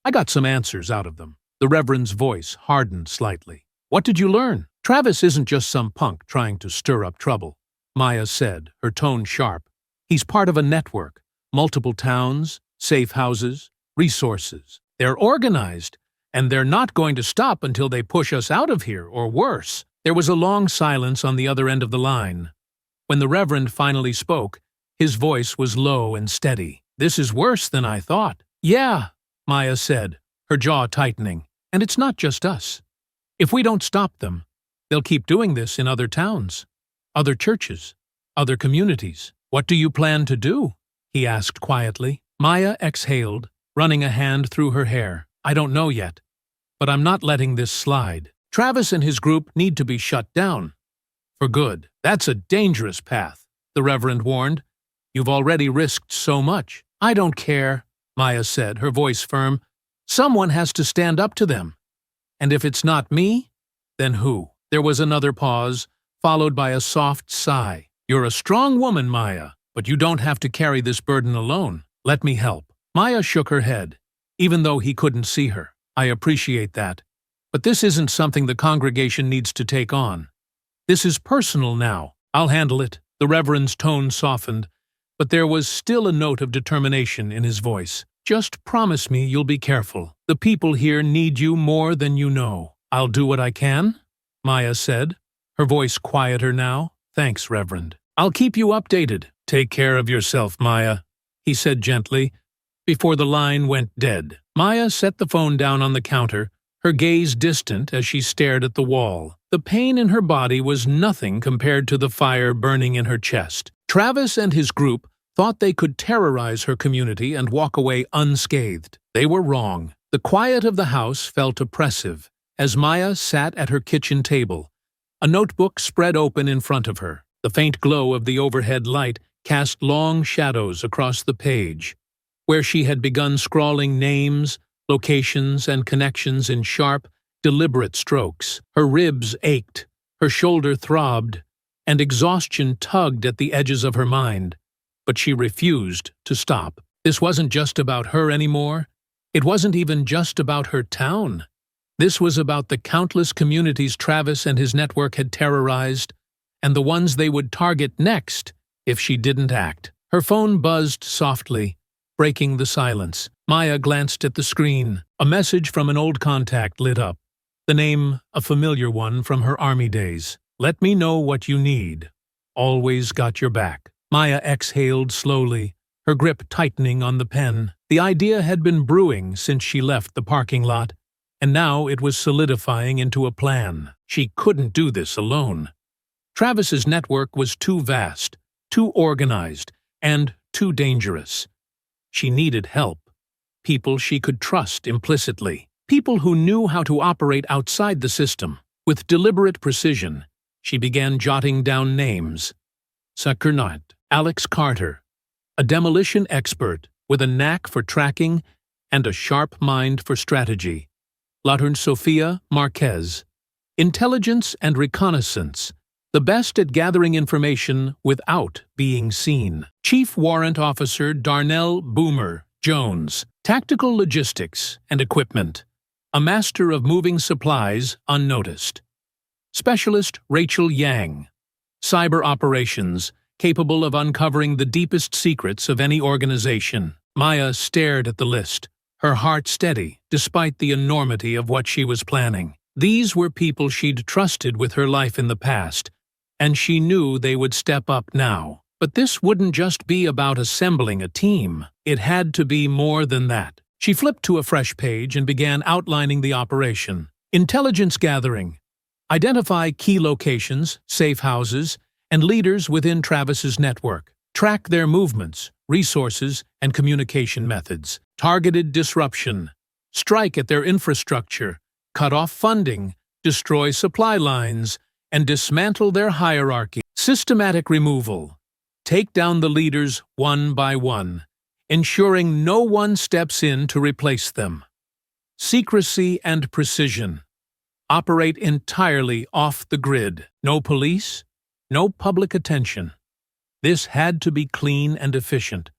A: I got some answers out of them. The Reverend's voice hardened slightly. What did you learn? Travis isn't just some punk trying to stir up trouble, Maya said, her tone sharp. He's part of a network, multiple towns, safe houses, resources. They're organized, and they're not going to stop until they push us out of here, or worse. There was a long silence on the other end of the line. When the Reverend finally spoke, his voice was low and steady. This is worse than I thought. Yeah, Maya said, her jaw tightening. And it's not just us. If we don't stop them, they'll keep doing this in other towns, other churches, other communities. What do you plan to do? He asked quietly. Maya exhaled, running a hand through her hair. I don't know yet, but I'm not letting this slide. Travis and his group need to be shut down. For good. That's a dangerous path, the Reverend warned. You've already risked so much. I don't care, Maya said, her voice firm. Someone has to stand up to them. And if it's not me, then who? There was another pause, followed by a soft sigh. You're a strong woman, Maya, but you don't have to carry this burden alone. Let me help. Maya shook her head, even though he couldn't see her. I appreciate that. But this isn't something the congregation needs to take on. This is personal now. I'll handle it. The Reverend's tone softened, but there was still a note of determination in his voice. Just promise me you'll be careful. The people here need you more than you know. I'll do what I can, Maya said, her voice quieter now. Thanks, Reverend. I'll keep you updated. Take care of yourself, Maya, he said gently, before the line went dead. Maya set the phone down on the counter, her gaze distant as she stared at the wall. The pain in her body was nothing compared to the fire burning in her chest. Travis and his group thought they could terrorize her community and walk away unscathed. They were wrong. The quiet of the house felt oppressive as Maya sat at her kitchen table, a notebook spread open in front of her. The faint glow of the overhead light cast long shadows across the page, where she had begun scrawling names, locations, and connections in sharp, deliberate strokes. Her ribs ached, her shoulder throbbed, and exhaustion tugged at the edges of her mind. But she refused to stop. This wasn't just about her anymore. It wasn't even just about her town. This was about the countless communities Travis and his network had terrorized, and the ones they would target next if she didn't act. Her phone buzzed softly, breaking the silence. Maya glanced at the screen. A message from an old contact lit up. The name, a familiar one from her army days. Let me know what you need. Always got your back. Maya exhaled slowly, her grip tightening on the pen. The idea had been brewing since she left the parking lot, and now it was solidifying into a plan. She couldn't do this alone. Travis's network was too vast, too organized, and too dangerous. She needed help. People she could trust implicitly. People who knew how to operate outside the system. With deliberate precision, she began jotting down names. Sakurnat, Alex Carter, a demolition expert with a knack for tracking and a sharp mind for strategy. Latern Sofia Marquez, intelligence and reconnaissance, the best at gathering information without being seen. Chief Warrant Officer Darnell Boomer Jones, tactical logistics and equipment, a master of moving supplies unnoticed. Specialist Rachel Yang, cyber operations, capable of uncovering the deepest secrets of any organization. Maya stared at the list, her heart steady despite the enormity of what she was planning. These were people she'd trusted with her life in the past, and she knew they would step up now. But this wouldn't just be about assembling a team. It had to be more than that. She flipped to a fresh page and began outlining the operation. Intelligence gathering. Identify key locations, safe houses, and leaders within Travis's network. Track their movements, resources, and communication methods. Targeted disruption. Strike at their infrastructure, cut off funding, destroy supply lines, and dismantle their hierarchy. Systematic removal. Take down the leaders one by one, ensuring no one steps in to replace them. Secrecy and precision. Operate entirely off the grid. No police, no public attention. This had to be clean and efficient,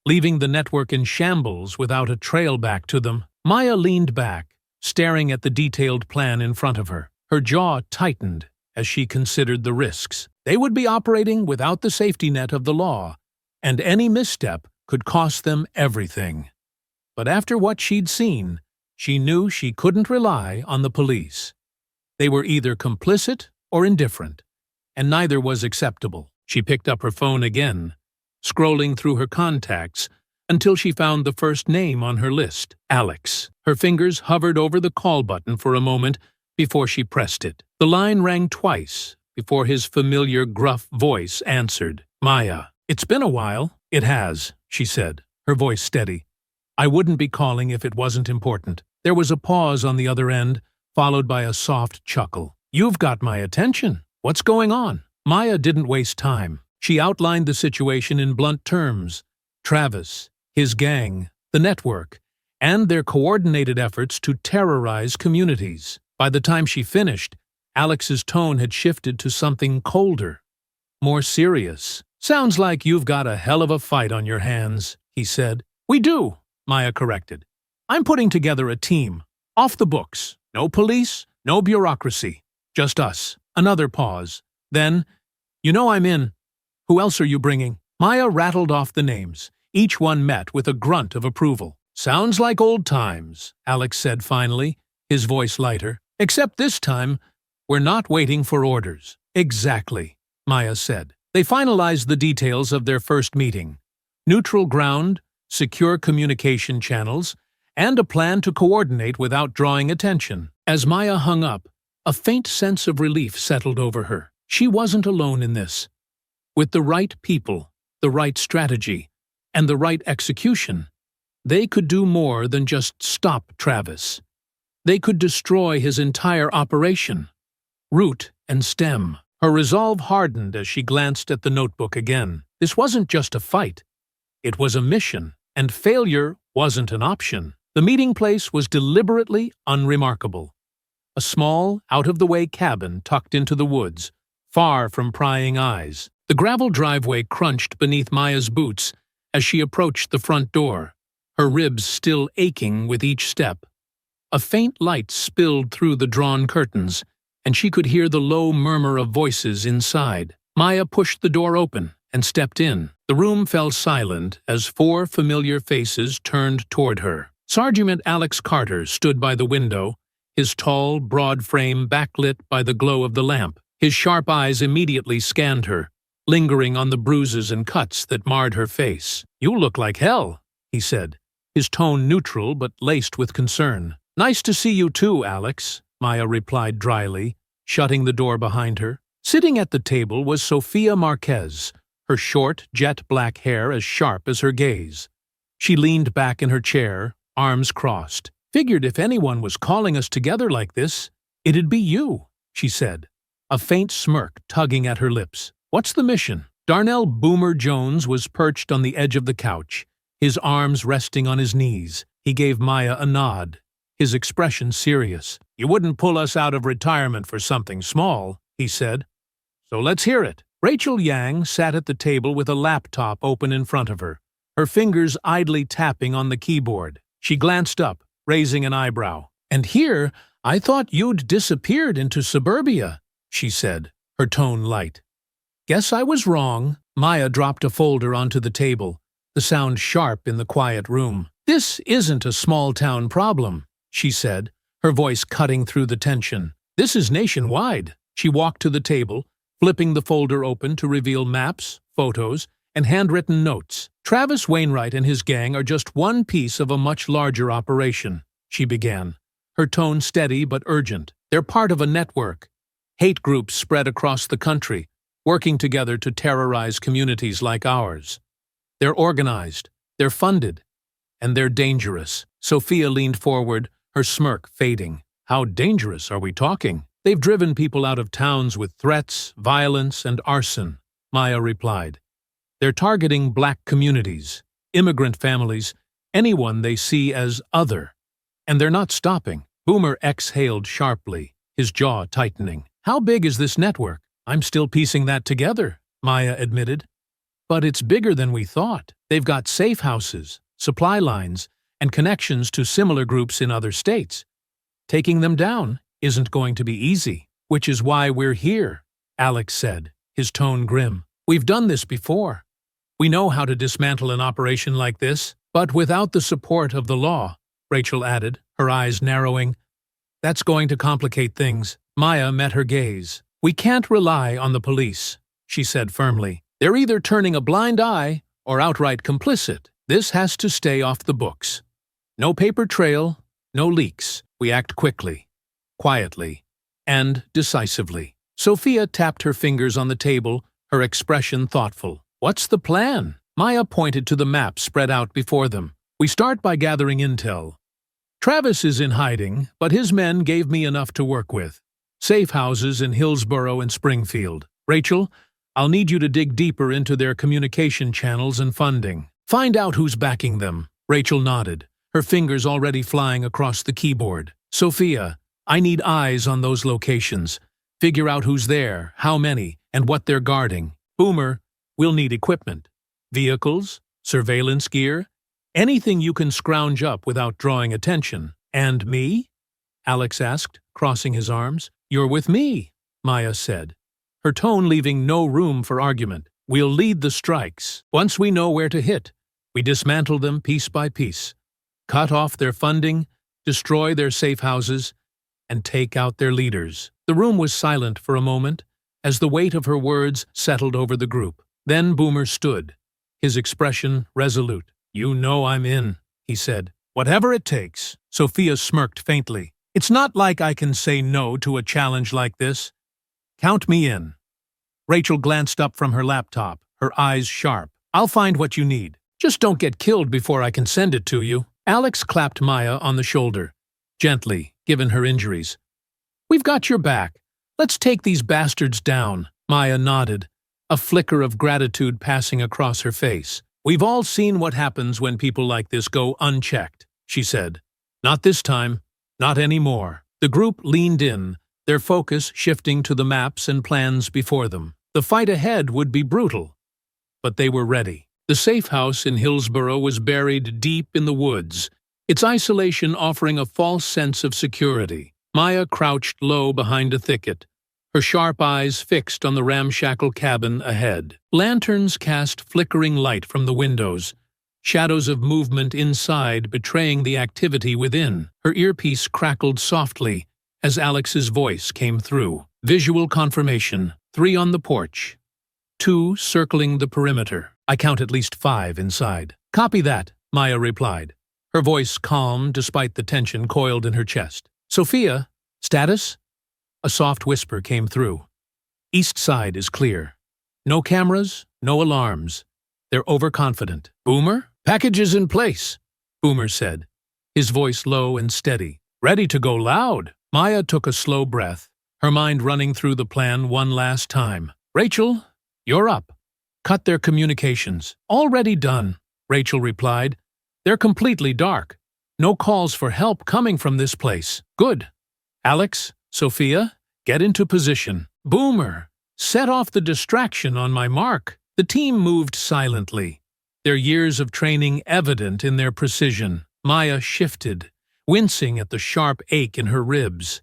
A: leaving the network in shambles without a trail back to them. Maya leaned back, staring at the detailed plan in front of her. Her jaw tightened as she considered the risks. They would be operating without the safety net of the law, and any misstep could cost them everything. But after what she'd seen, she knew she couldn't rely on the police. They were either complicit or indifferent, and neither was acceptable. She picked up her phone again, scrolling through her contacts until she found the first name on her list, Alex. Her fingers hovered over the call button for a moment before she pressed it. The line rang twice before his familiar gruff voice answered. "Maya, it's been a while." "It has," she said, her voice steady. "I wouldn't be calling if it wasn't important." There was a pause on the other end, followed by a soft chuckle. "You've got my attention. What's going on?" Maya didn't waste time. She outlined the situation in blunt terms. Travis, his gang, the network, and their coordinated efforts to terrorize communities. By the time she finished, Alex's tone had shifted to something colder, more serious. "Sounds like you've got a hell of a fight on your hands," he said. "We do," Maya corrected. "I'm putting together a team. Off the books. No police, no bureaucracy. Just us." Another pause. Then, "You know I'm in. Who else are you bringing?" Maya rattled off the names. Each one met with a grunt of approval. "Sounds like old times," Alex said finally, his voice lighter. "Except this time, we're not waiting for orders." "Exactly," Maya said. They finalized the details of their first meeting. Neutral ground, secure communication channels, and a plan to coordinate without drawing attention. As Maya hung up, a faint sense of relief settled over her. She wasn't alone in this. With the right people, the right strategy, and the right execution, they could do more than just stop Travis. They could destroy his entire operation, root and stem. Her resolve hardened as she glanced at the notebook again. This wasn't just a fight. It was a mission, and failure wasn't an option. The meeting place was deliberately unremarkable. A small, out-of-the-way cabin tucked into the woods, far from prying eyes. The gravel driveway crunched beneath Maya's boots as she approached the front door, her ribs still aching with each step. A faint light spilled through the drawn curtains, and she could hear the low murmur of voices inside. Maya pushed the door open and stepped in. The room fell silent as four familiar faces turned toward her. Sergeant Alex Carter stood by the window, his tall, broad frame backlit by the glow of the lamp. His sharp eyes immediately scanned her, lingering on the bruises and cuts that marred her face. "You look like hell," he said, his tone neutral but laced with concern. "Nice to see you too, Alex," Maya replied dryly, shutting the door behind her. Sitting at the table was Sophia Marquez, her short, jet-black hair as sharp as her gaze. She leaned back in her chair, arms crossed. "Figured if anyone was calling us together like this, it'd be you," she said, a faint smirk tugging at her lips. "What's the mission?" Darnell Boomer Jones was perched on the edge of the couch, his arms resting on his knees. He gave Maya a nod, his expression serious. "You wouldn't pull us out of retirement for something small," he said. "So let's hear it." Rachel Yang sat at the table with a laptop open in front of her, her fingers idly tapping on the keyboard. She glanced up, raising an eyebrow. "And here, I thought you'd disappeared into suburbia," she said, her tone light. "Guess I was wrong." Maya dropped a folder onto the table, the sound sharp in the quiet room. "This isn't a small-town problem," she said, her voice cutting through the tension. "This is nationwide." She walked to the table, flipping the folder open to reveal maps, photos, and handwritten notes. "Travis Wainwright and his gang are just one piece of a much larger operation," she began, her tone steady but urgent. "They're part of a network. Hate groups spread across the country, working together to terrorize communities like ours. They're organized, they're funded, and they're dangerous." Sophia leaned forward, her smirk fading. "How dangerous are we talking?" "They've driven people out of towns with threats, violence, and arson," Maya replied. "They're targeting black communities, immigrant families, anyone they see as other. And they're not stopping." Boomer exhaled sharply, his jaw tightening. "How big is this network?" "I'm still piecing that together," Maya admitted. "But it's bigger than we thought. They've got safe houses, supply lines, and connections to similar groups in other states. Taking them down isn't going to be easy, which is why we're here, Alex said, his tone grim. We've done this before. We know how to dismantle an operation like this, but without the support of the law, Rachel added, her eyes narrowing. That's going to complicate things. Maya met her gaze. We can't rely on the police, she said firmly. They're either turning a blind eye or outright complicit. This has to stay off the books. No paper trail, no leaks. We act quickly, quietly, and decisively. Sophia tapped her fingers on the table, her expression thoughtful. What's the plan? Maya pointed to the map spread out before them. We start by gathering intel. Travis is in hiding, but his men gave me enough to work with. Safe houses in Hillsborough and Springfield. Rachel, I'll need you to dig deeper into their communication channels and funding. Find out who's backing them. Rachel nodded, her fingers already flying across the keyboard. Sophia, I need eyes on those locations. Figure out who's there, how many, and what they're guarding. Boomer, we'll need equipment. Vehicles, surveillance gear, anything you can scrounge up without drawing attention. And me? Alex asked, crossing his arms. You're with me, Maya said, her tone leaving no room for argument. We'll lead the strikes. Once we know where to hit, we dismantle them piece by piece, cut off their funding, destroy their safe houses, and take out their leaders. The room was silent for a moment, as the weight of her words settled over the group. Then Boomer stood, his expression resolute. You know I'm in, he said. Whatever it takes. Sophia smirked faintly. It's not like I can say no to a challenge like this. Count me in. Rachel glanced up from her laptop, her eyes sharp. I'll find what you need. Just don't get killed before I can send it to you. Alex clapped Maya on the shoulder, gently, given her injuries. We've got your back. Let's take these bastards down. Maya nodded, a flicker of gratitude passing across her face. We've all seen what happens when people like this go unchecked, she said. Not this time. Not anymore. The group leaned in, their focus shifting to the maps and plans before them. The fight ahead would be brutal, but they were ready. The safe house in Hillsborough was buried deep in the woods, its isolation offering a false sense of security. Maya crouched low behind a thicket, her sharp eyes fixed on the ramshackle cabin ahead. Lanterns cast flickering light from the windows, shadows of movement inside betraying the activity within. Her earpiece crackled softly as Alex's voice came through. Visual confirmation. 3 on the porch. 2 circling the perimeter. I count at least 5 inside. Copy that, Maya replied, her voice calm despite the tension coiled in her chest. Sophia, status? A soft whisper came through. East side is clear. No cameras, no alarms. They're overconfident. Boomer? Packages in place, Boomer said, his voice low and steady. Ready to go loud. Maya took a slow breath, her mind running through the plan one last time. Rachel, you're up. Cut their communications. Already done, Rachel replied. They're completely dark. No calls for help coming from this place. Good. Alex, Sophia, get into position. Boomer, set off the distraction on my mark. The team moved silently, their years of training evident in their precision. Maya shifted, wincing at the sharp ache in her ribs.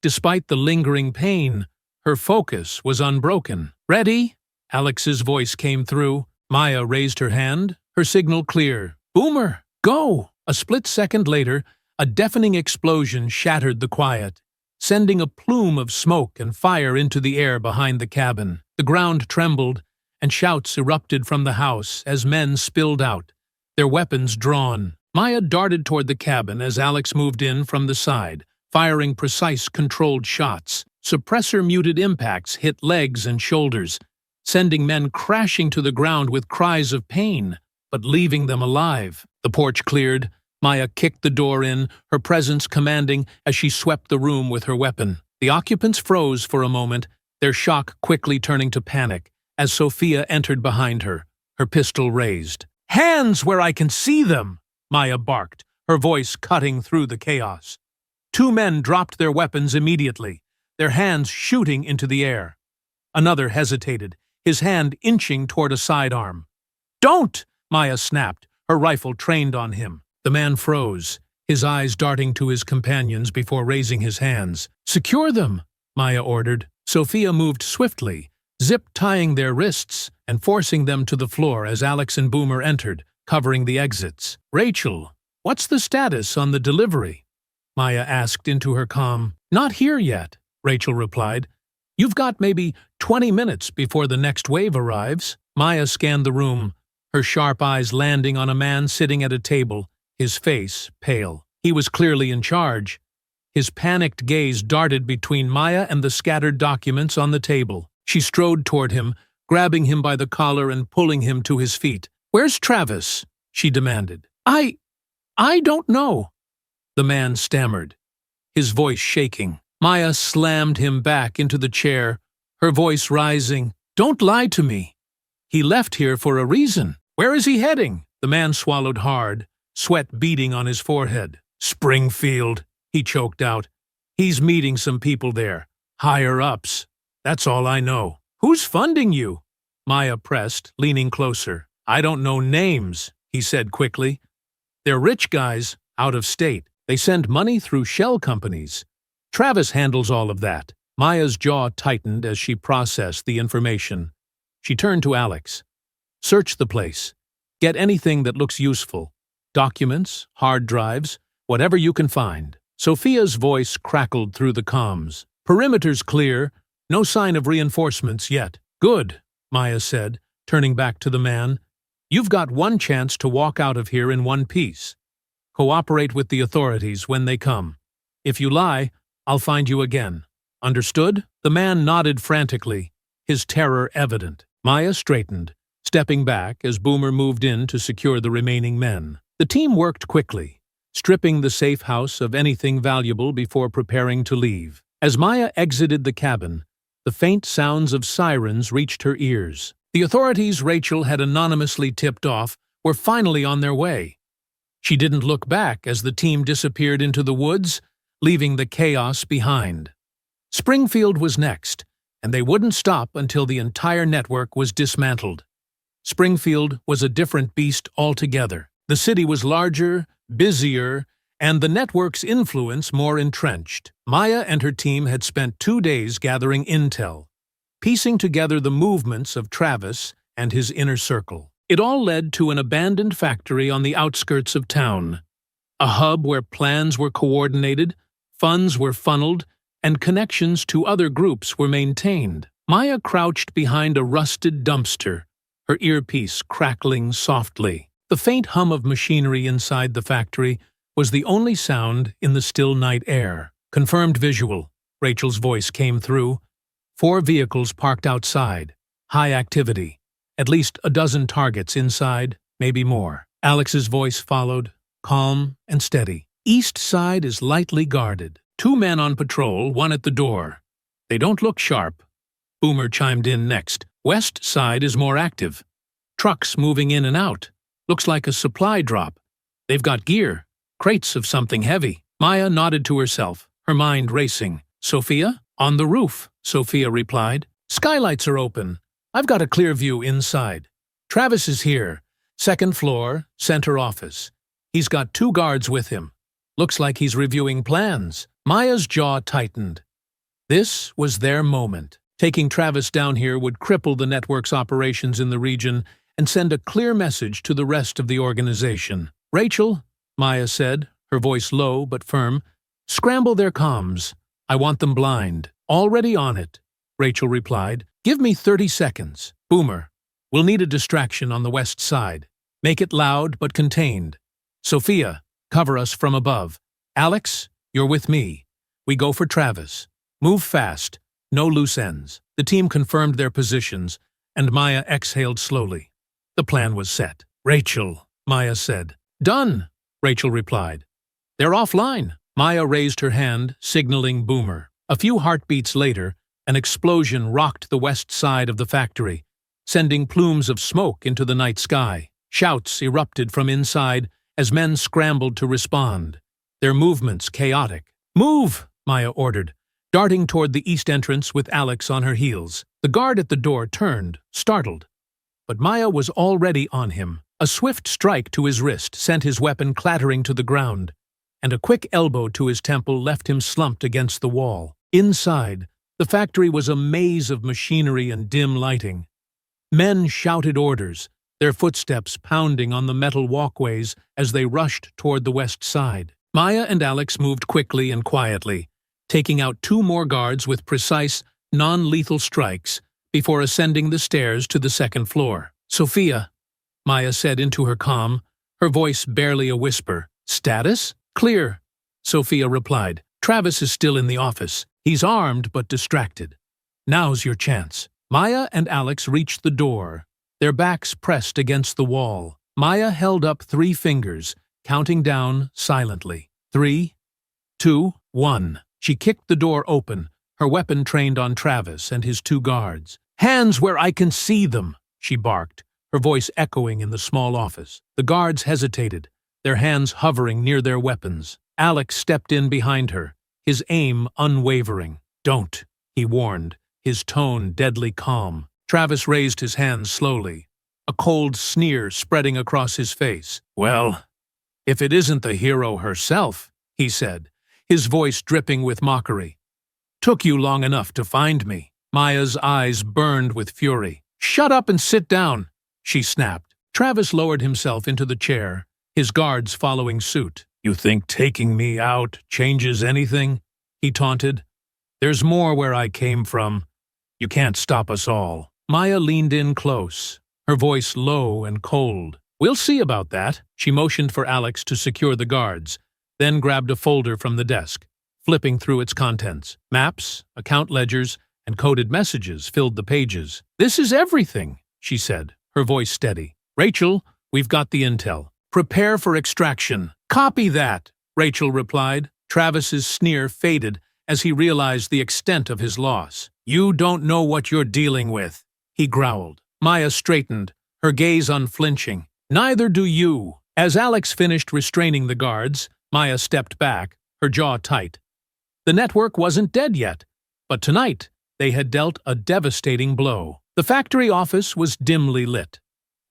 A: Despite the lingering pain, her focus was unbroken. Ready? Alex's voice came through. Maya raised her hand, her signal clear. Boomer, go! A split second later, a deafening explosion shattered the quiet, sending a plume of smoke and fire into the air behind the cabin. The ground trembled, and shouts erupted from the house as men spilled out, their weapons drawn. Maya darted toward the cabin as Alex moved in from the side, firing precise, controlled shots. Suppressor-muted impacts hit legs and shoulders, sending men crashing to the ground with cries of pain, but leaving them alive. The porch cleared. Maya kicked the door in, her presence commanding as she swept the room with her weapon. The occupants froze for a moment, their shock quickly turning to panic as Sophia entered behind her, her pistol raised. Hands where I can see them! Maya barked, her voice cutting through the chaos. 2 men dropped their weapons immediately, their hands shooting into the air. Another hesitated, his hand inching toward a sidearm. Don't! Maya snapped, her rifle trained on him. The man froze, his eyes darting to his companions before raising his hands. "Secure them," Maya ordered. Sophia moved swiftly, zip-tying their wrists and forcing them to the floor as Alex and Boomer entered, covering the exits. "Rachel, what's the status on the delivery?" Maya asked into her comm. "Not here yet," Rachel replied. "You've got maybe 20 minutes before the next wave arrives." Maya scanned the room, her sharp eyes landing on a man sitting at a table, his face pale. He was clearly in charge. His panicked gaze darted between Maya and the scattered documents on the table. She strode toward him, grabbing him by the collar and pulling him to his feet. "Where's Travis?" she demanded. I don't know," the man stammered, his voice shaking. Maya slammed him back into the chair, her voice rising. "Don't lie to me. He left here for a reason. Where is he heading?" The man swallowed hard, sweat beading on his forehead. "Springfield," he choked out. "He's meeting some people there. Higher-ups. That's all I know." "Who's funding you?" Maya pressed, leaning closer. "I don't know names," he said quickly. "They're rich guys, out of state. They send money through shell companies. Travis handles all of that." Maya's jaw tightened as she processed the information. She turned to Alex. "Search the place. Get anything that looks useful. Documents, hard drives, whatever you can find." Sophia's voice crackled through the comms. "Perimeter's clear. No sign of reinforcements yet." "Good," Maya said, turning back to the man. "You've got one chance to walk out of here in one piece. Cooperate with the authorities when they come. If you lie, I'll find you again. Understood?" The man nodded frantically, his terror evident. Maya straightened, stepping back as Boomer moved in to secure the remaining men. The team worked quickly, stripping the safe house of anything valuable before preparing to leave. As Maya exited the cabin, the faint sounds of sirens reached her ears. The authorities Rachel had anonymously tipped off were finally on their way. She didn't look back as the team disappeared into the woods, leaving the chaos behind. Springfield was next, and they wouldn't stop until the entire network was dismantled. Springfield was a different beast altogether. The city was larger, busier, and the network's influence more entrenched. Maya and her team had spent 2 days gathering intel, piecing together the movements of Travis and his inner circle. It all led to an abandoned factory on the outskirts of town, a hub where plans were coordinated, funds were funneled, and connections to other groups were maintained. Maya crouched behind a rusted dumpster, her earpiece crackling softly. The faint hum of machinery inside the factory was the only sound in the still night air. "Confirmed visual," Rachel's voice came through. 4 vehicles parked outside. High activity. At least a dozen targets inside, maybe more. Alex's voice followed, calm and steady. "East side is lightly guarded. 2 men on patrol, 1 at the door. They don't look sharp." Boomer chimed in next. "West side is more active. Trucks moving in and out. Looks like a supply drop. They've got gear, crates of something heavy." Maya nodded to herself, her mind racing. "Sophia?" "On the roof," Sophia replied. "Skylights are open. I've got a clear view inside. Travis is here. 2nd floor, center office. He's got 2 guards with him. Looks like he's reviewing plans." Maya's jaw tightened. This was their moment. Taking Travis down here would cripple the network's operations in the region and send a clear message to the rest of the organization. "Rachel," Maya said, her voice low but firm, "scramble their comms. I want them blind." "Already on it," Rachel replied. "Give me 30 seconds. Boomer, we'll need a distraction on the west side. Make it loud but contained. Sophia, cover us from above. Alex, you're with me. We go for Travis. Move fast. No loose ends." The team confirmed their positions, and Maya exhaled slowly. The plan was set. "Rachel," Maya said. "Done," Rachel replied. "They're offline." Maya raised her hand, signaling Boomer. A few heartbeats later, an explosion rocked the west side of the factory, sending plumes of smoke into the night sky. Shouts erupted from inside as men scrambled to respond, their movements chaotic. "Move!" Maya ordered, darting toward the east entrance with Alex on her heels. The guard at the door turned, startled. But Maya was already on him, A swift strike to his wrist sent his weapon clattering to the ground, and a quick elbow to his temple left him slumped against the wall. Inside, the factory was a maze of machinery and dim lighting. Men shouted orders, their footsteps pounding on the metal walkways as they rushed toward the west side. Maya and Alex moved quickly and quietly, taking out 2 more guards with precise, non-lethal strikes before ascending the stairs to the second floor. "Sophia," Maya said into her comm, her voice barely a whisper. "Status?" "Clear," Sophia replied. "Travis is still in the office. He's armed but distracted. Now's your chance." Maya and Alex reached the door, their backs pressed against the wall. Maya held up 3 fingers, counting down silently. 3, 2, 1. She kicked the door open, her weapon trained on Travis and his 2 guards. "Hands where I can see them," she barked, her voice echoing in the small office. The guards hesitated, their hands hovering near their weapons. Alex stepped in behind her, his aim unwavering. "Don't," he warned, his tone deadly calm. Travis raised his hands slowly, a cold sneer spreading across his face. "Well, if it isn't the hero herself," he said, his voice dripping with mockery. "Took you long enough to find me." Maya's eyes burned with fury. "Shut up and sit down," she snapped. Travis lowered himself into the chair, his guards following suit. "You think taking me out changes anything?" he taunted. "There's more where I came from. You can't stop us all." Maya leaned in close, her voice low and cold. "We'll see about that." She motioned for Alex to secure the guards, then grabbed a folder from the desk, flipping through its contents. Maps, account ledgers, and coded messages filled the pages. "This is everything," she said, her voice steady. "Rachel, we've got the intel. Prepare for extraction." "Copy that," Rachel replied. Travis's sneer faded as he realized the extent of his loss. "You don't know what you're dealing with," he growled. Maya straightened, her gaze unflinching. "Neither do you." As Alex finished restraining the guards, Maya stepped back, her jaw tight. The network wasn't dead yet, but tonight they had dealt a devastating blow. The factory office was dimly lit,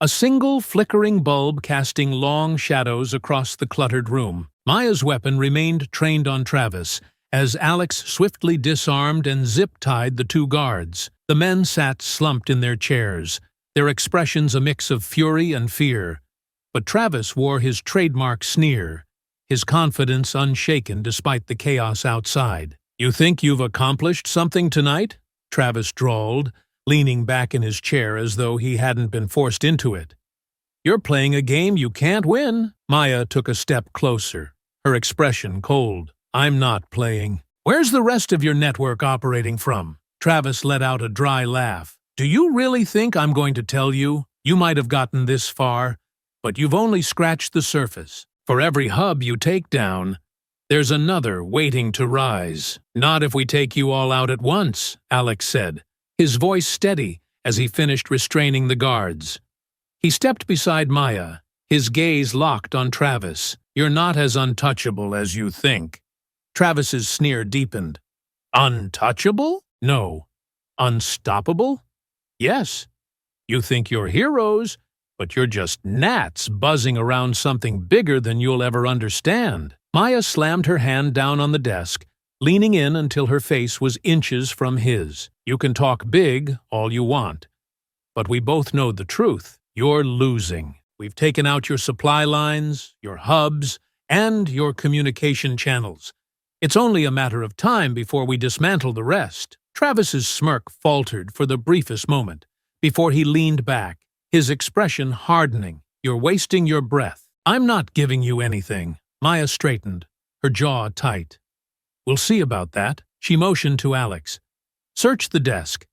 A: a single flickering bulb casting long shadows across the cluttered room. Maya's weapon remained trained on Travis, as Alex swiftly disarmed and zip-tied the 2 guards. The men sat slumped in their chairs, their expressions a mix of fury and fear. But Travis wore his trademark sneer, his confidence unshaken despite the chaos outside. "You think you've accomplished something tonight?" Travis drawled, leaning back in his chair as though he hadn't been forced into it. "You're playing a game you can't win." Maya took a step closer, her expression cold. "I'm not playing." "Where's the rest of your network operating from?" Travis let out a dry laugh. "Do you really think I'm going to tell you? You might have gotten this far, but you've only scratched the surface. For every hub you take down, there's another waiting to rise." "Not if we take you all out at once," Alex said, his voice steady as he finished restraining the guards. He stepped beside Maya, his gaze locked on Travis. "You're not as untouchable as you think." Travis's sneer deepened. "Untouchable? No. Unstoppable? Yes. You think you're heroes, but you're just gnats buzzing around something bigger than you'll ever understand." Maya slammed her hand down on the desk, leaning in until her face was inches from his. "You can talk big all you want, but we both know the truth. You're losing. We've taken out your supply lines, your hubs, and your communication channels. It's only a matter of time before we dismantle the rest." Travis's smirk faltered for the briefest moment, before he leaned back, his expression hardening. "You're wasting your breath." "I'm not giving you anything." Maya straightened, her jaw tight. "We'll see about that." She motioned to Alex. "Search the desk.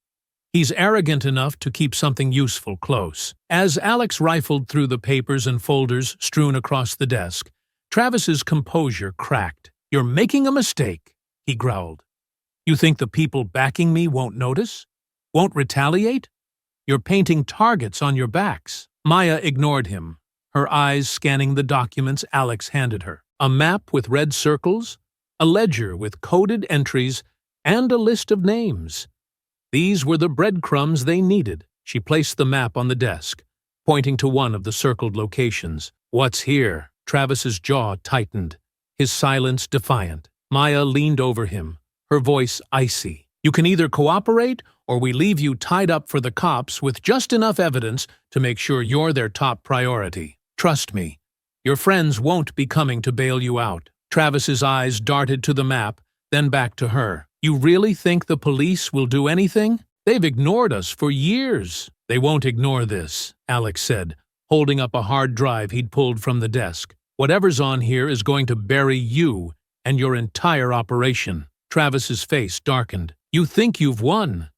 A: He's arrogant enough to keep something useful close." As Alex rifled through the papers and folders strewn across the desk, Travis's composure cracked. "You're making a mistake," he growled. "You think the people backing me won't notice? Won't retaliate? You're painting targets on your backs." Maya ignored him, her eyes scanning the documents Alex handed her. A map with red circles, a ledger with coded entries, and a list of names. These were the breadcrumbs they needed. She placed the map on the desk, pointing to one of the circled locations. "What's here?" Travis's jaw tightened, his silence defiant. Maya leaned over him, her voice icy. "You can either cooperate or we leave you tied up for the cops with just enough evidence to make sure you're their top priority. Trust me, your friends won't be coming to bail you out." Travis's eyes darted to the map, then back to her. "You really think the police will do anything? They've ignored us for years." "They won't ignore this," Alex said, holding up a hard drive he'd pulled from the desk. "Whatever's on here is going to bury you and your entire operation." Travis's face darkened. "You think you've won,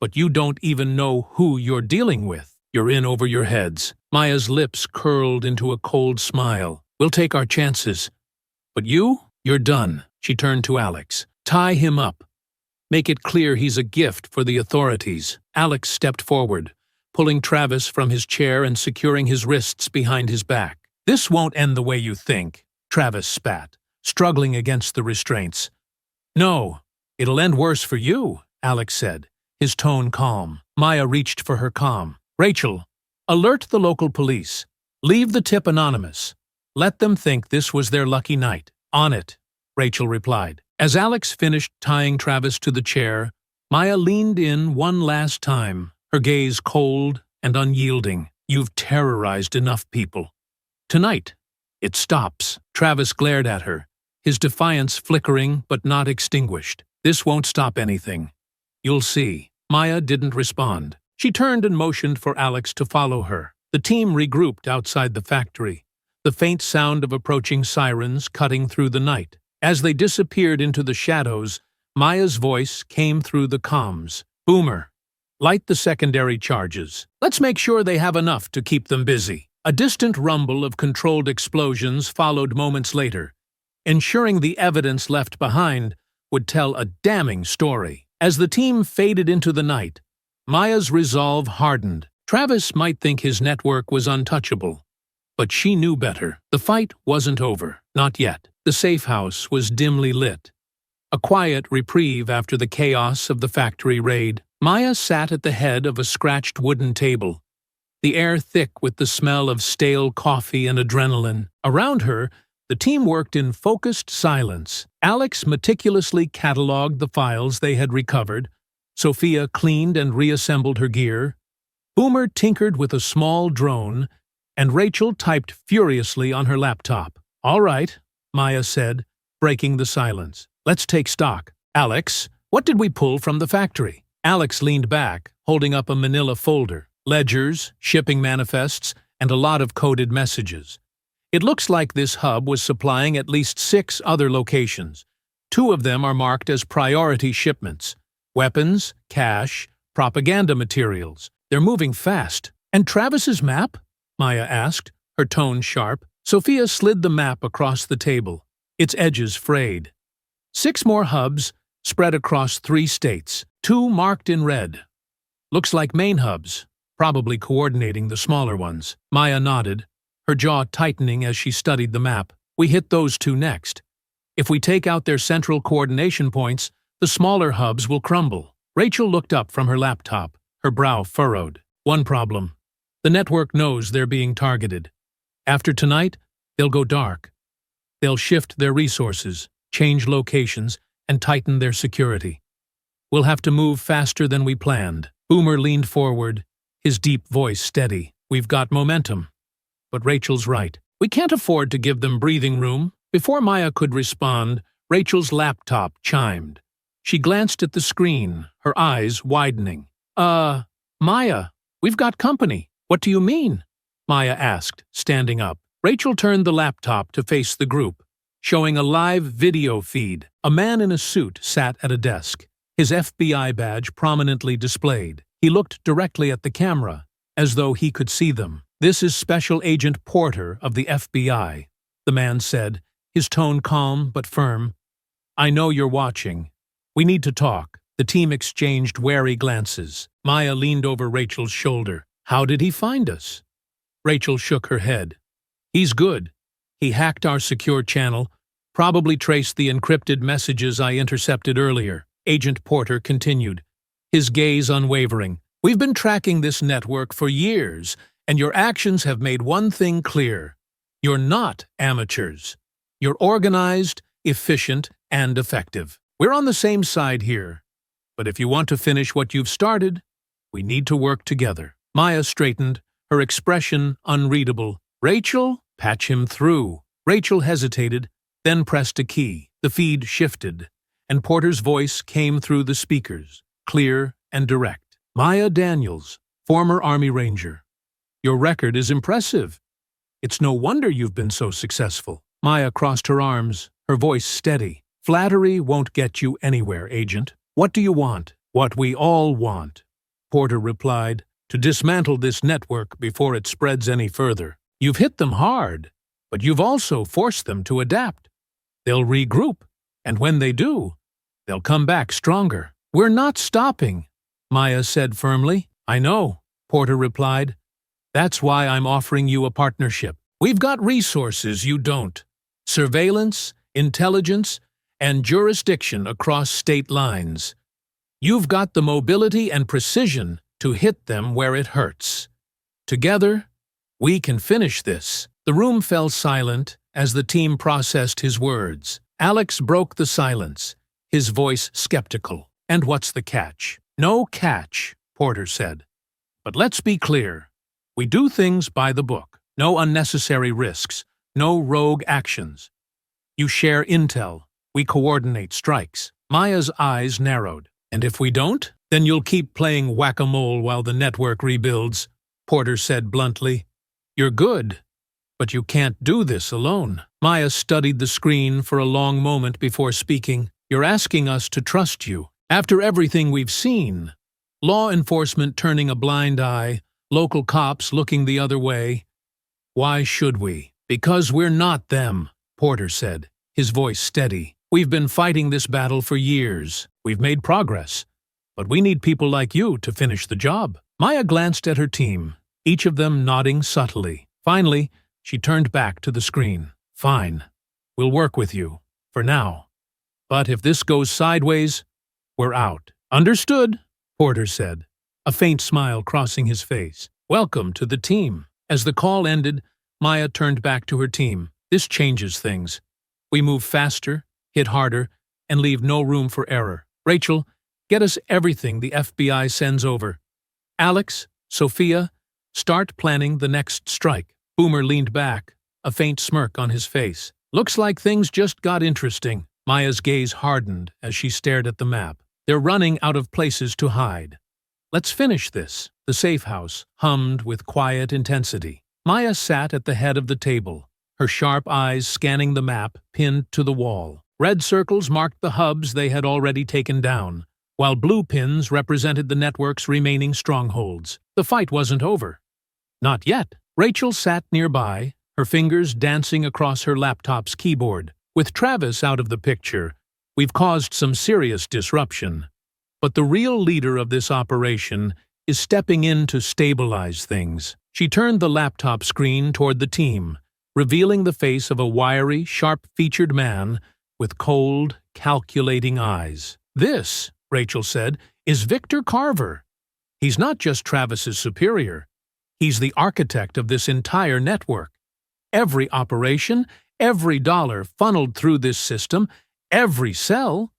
A: but you don't even know who you're dealing with. You're in over your heads." Maya's lips curled into a cold smile. "We'll take our chances. But you're done." She turned to Alex. "Tie him up. Make it clear he's a gift for the authorities." Alex stepped forward, pulling Travis from his chair and securing his wrists behind his back. "This won't end the way you think," Travis spat, struggling against the restraints. "No, it'll end worse for you," Alex said, his tone calm. Maya reached for her calm. "Rachel, alert the local police. Leave the tip anonymous. Let them think this was their lucky night." "On it," Rachel replied. As Alex finished tying Travis to the chair, Maya leaned in one last time, her gaze cold and unyielding. "You've terrorized enough people. Tonight, it stops." Travis glared at her, his defiance flickering but not extinguished. "This won't stop anything. You'll see." Maya didn't respond. She turned and motioned for Alex to follow her. The team regrouped outside the factory, the faint sound of approaching sirens cutting through the night. As they disappeared into the shadows, Maya's voice came through the comms. "Boomer, light the secondary charges. Let's make sure they have enough to keep them busy." A distant rumble of controlled explosions followed moments later, ensuring the evidence left behind would tell a damning story. As the team faded into the night, Maya's resolve hardened. Travis might think his network was untouchable, but she knew better. The fight wasn't over. Not yet. The safe house was dimly lit, a quiet reprieve after the chaos of the factory raid. Maya sat at the head of a scratched wooden table, the air thick with the smell of stale coffee and adrenaline. Around her, the team worked in focused silence. Alex meticulously cataloged the files they had recovered. Sophia cleaned and reassembled her gear. Boomer tinkered with a small drone, and Rachel typed furiously on her laptop. "All right," Maya said, breaking the silence. "Let's take stock. Alex, what did we pull from the factory?" Alex leaned back, holding up a manila folder. Ledgers, shipping manifests, and a lot of coded messages. "It looks like this hub was supplying at least 6 other locations. 2 of them are marked as priority shipments. Weapons, cash, propaganda materials. They're moving fast." "And Travis's map?" Maya asked, her tone sharp. Sophia slid the map across the table, its edges frayed. 6 more hubs spread across 3 states, 2 marked in red. "Looks like main hubs, probably coordinating the smaller ones." Maya nodded, her jaw tightening as she studied the map. "We hit those 2 next. If we take out their central coordination points, the smaller hubs will crumble." Rachel looked up from her laptop, her brow furrowed. "One problem. The network knows they're being targeted. After tonight, they'll go dark. They'll shift their resources, change locations, and tighten their security. We'll have to move faster than we planned." Boomer leaned forward, his deep voice steady. "We've got momentum." But Rachel's right. We can't afford to give them breathing room. Before Maya could respond, Rachel's laptop chimed. She glanced at the screen, her eyes widening. Maya, we've got company." "What do you mean?" Maya asked, standing up. Rachel turned the laptop to face the group, showing a live video feed. A man in a suit sat at a desk, his FBI badge prominently displayed. He looked directly at the camera, as though he could see them. "This is Special Agent Porter of the FBI," the man said, his tone calm but firm. "I know you're watching. We need to talk." The team exchanged wary glances. Maya leaned over Rachel's shoulder. "How did he find us?" Rachel shook her head. "He's good. He hacked our secure channel, probably traced the encrypted messages I intercepted earlier." Agent Porter continued, his gaze unwavering. "We've been tracking this network for years, And your actions have made one thing clear. You're not amateurs. You're organized, efficient, and effective. We're on the same side here. But if you want to finish what you've started, we need to work together. Maya straightened, her expression unreadable. Rachel, patch him through. Rachel hesitated, then pressed a key. The feed shifted, and Porter's voice came through the speakers, clear and direct. Maya Daniels, former Army Ranger. Your record is impressive. It's no wonder you've been so successful. Maya crossed her arms, her voice steady. Flattery won't get you anywhere, Agent. What do you want? What we all want, Porter replied, to dismantle this network before it spreads any further. You've hit them hard, but you've also forced them to adapt. They'll regroup, and when they do, they'll come back stronger. We're not stopping, Maya said firmly. I know, Porter replied. That's why I'm offering you a partnership. We've got resources you don't. Surveillance, intelligence, and jurisdiction across state lines. You've got the mobility and precision to hit them where it hurts. Together, we can finish this. The room fell silent as the team processed his words. Alex broke the silence, his voice skeptical. And what's the catch? No catch, Porter said. But let's be clear. We do things by the book. No unnecessary risks. No rogue actions. You share intel. We coordinate strikes. Maya's eyes narrowed. And if we don't, then you'll keep playing whack-a-mole while the network rebuilds, Porter said bluntly. You're good, but you can't do this alone. Maya studied the screen for a long moment before speaking. You're asking us to trust you. After everything we've seen, law enforcement turning a blind eye, local cops looking the other way. Why should we? Because we're not them, Porter said, his voice steady. We've been fighting this battle for years. We've made progress. But we need people like you to finish the job. Maya glanced at her team, each of them nodding subtly. Finally, she turned back to the screen. Fine. We'll work with you. For now. But if this goes sideways, we're out. Understood, Porter said, a faint smile crossing his face. Welcome to the team. As the call ended, Maya turned back to her team. This changes things. We move faster, hit harder, and leave no room for error. Rachel, get us everything the FBI sends over. Alex, Sophia, start planning the next strike. Boomer leaned back, a faint smirk on his face. Looks like things just got interesting. Maya's gaze hardened as she stared at the map. They're running out of places to hide. Let's finish this. The safe house hummed with quiet intensity. Maya sat at the head of the table, her sharp eyes scanning the map pinned to the wall. Red circles marked the hubs they had already taken down, while blue pins represented the network's remaining strongholds. The fight wasn't over. Not yet. Rachel sat nearby, her fingers dancing across her laptop's keyboard. With Travis out of the picture, we've caused some serious disruption. But the real leader of this operation is stepping in to stabilize things. She turned the laptop screen toward the team, revealing the face of a wiry, sharp-featured man with cold, calculating eyes. This, Rachel said, is Victor Carver. He's not just Travis's superior. He's the architect of this entire network. Every operation, every dollar funneled through this system, every cell,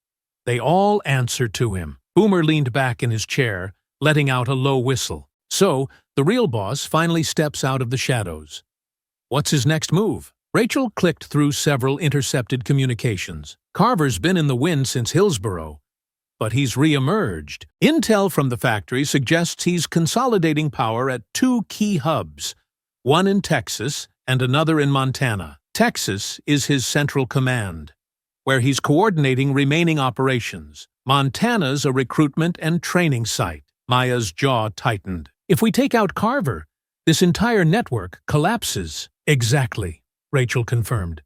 A: they all answer to him. Boomer leaned back in his chair, letting out a low whistle. So, the real boss finally steps out of the shadows. What's his next move? Rachel clicked through several intercepted communications. Carver's been in the wind since Hillsborough, but he's re-emerged. Intel from the factory suggests he's consolidating power at 2 key hubs, one in Texas and another in Montana. Texas is his central command, where he's coordinating remaining operations. Montana's a recruitment and training site. Maya's jaw tightened. If we take out Carver, this entire network collapses. Exactly, Rachel confirmed.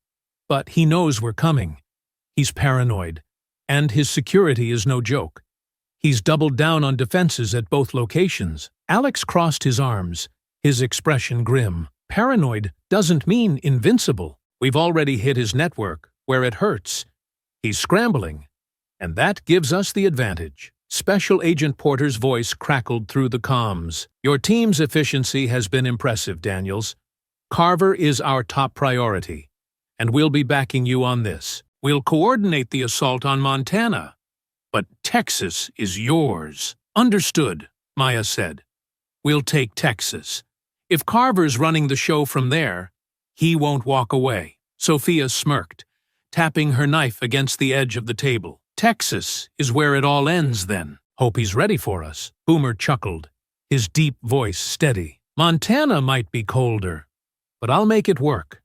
A: But he knows we're coming. He's paranoid, and his security is no joke. He's doubled down on defenses at both locations. Alex crossed his arms, his expression grim. Paranoid doesn't mean invincible. We've already hit his network, where it hurts. He's scrambling, and that gives us the advantage. Special Agent Porter's voice crackled through the comms. Your team's efficiency has been impressive, Daniels. Carver is our top priority, and we'll be backing you on this. We'll coordinate the assault on Montana, but Texas is yours. Understood, Maya said. We'll take Texas. If Carver's running the show from there, he won't walk away. Sophia smirked, tapping her knife against the edge of the table. Texas is where it all ends, then. Hope he's ready for us. Boomer chuckled, his deep voice steady. Montana might be colder, but I'll make it work.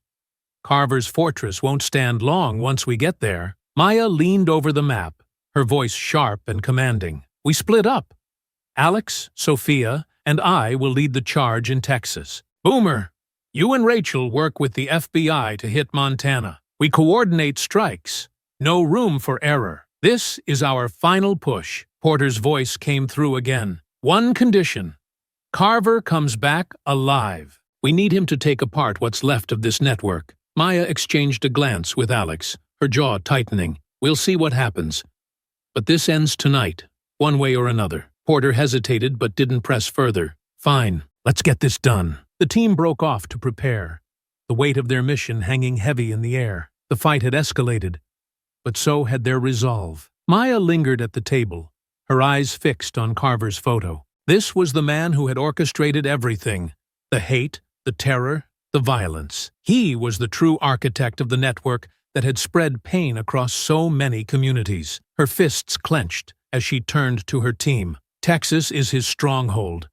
A: Carver's fortress won't stand long once we get there. Maya leaned over the map, her voice sharp and commanding. We split up. Alex, Sophia, and I will lead the charge in Texas. Boomer, you and Rachel work with the FBI to hit Montana. We coordinate strikes. No room for error. This is our final push. Porter's voice came through again. One condition. Carver comes back alive. We need him to take apart what's left of this network. Maya exchanged a glance with Alex, her jaw tightening. We'll see what happens. But this ends tonight, one way or another. Porter hesitated but didn't press further. Fine, let's get this done. The team broke off to prepare, the weight of their mission hanging heavy in the air. The fight had escalated, but so had their resolve. Maya lingered at the table, her eyes fixed on Carver's photo. This was the man who had orchestrated everything. The hate, the terror, the violence. He was the true architect of the network that had spread pain across so many communities. Her fists clenched as she turned to her team. Texas is his stronghold,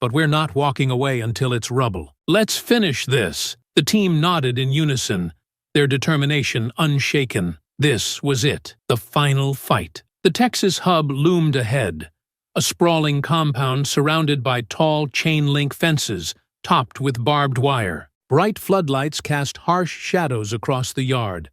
A: but we're not walking away until it's rubble. Let's finish this. The team nodded in unison, their determination unshaken. This was it, the final fight. The Texas hub loomed ahead, a sprawling compound surrounded by tall chain-link fences topped with barbed wire. Bright floodlights cast harsh shadows across the yard,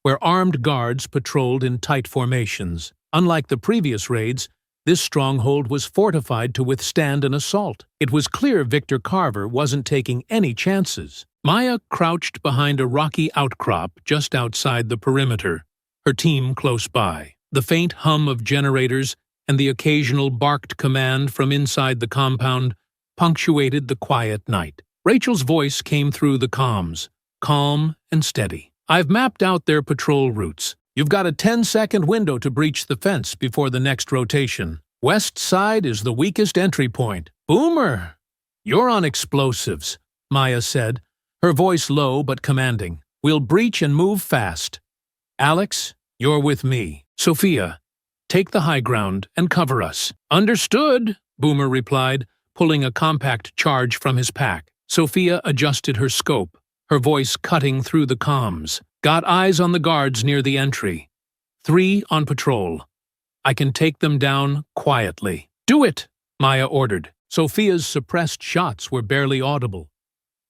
A: where armed guards patrolled in tight formations. Unlike the previous raids, this stronghold was fortified to withstand an assault. It was clear Victor Carver wasn't taking any chances. Maya crouched behind a rocky outcrop just outside the perimeter, her team close by. The faint hum of generators and the occasional barked command from inside the compound punctuated the quiet night. Rachel's voice came through the comms, calm and steady. I've mapped out their patrol routes. You've got a 10-second window to breach the fence before the next rotation. West side is the weakest entry point. Boomer, you're on explosives, Maya said, her voice low but commanding. We'll breach and move fast. Alex, you're with me. Sophia, take the high ground and cover us. Understood, Boomer replied, pulling a compact charge from his pack. Sophia adjusted her scope, her voice cutting through the comms. Got eyes on the guards near the entry. 3 on patrol. I can take them down quietly. Do it, Maya ordered. Sophia's suppressed shots were barely audible.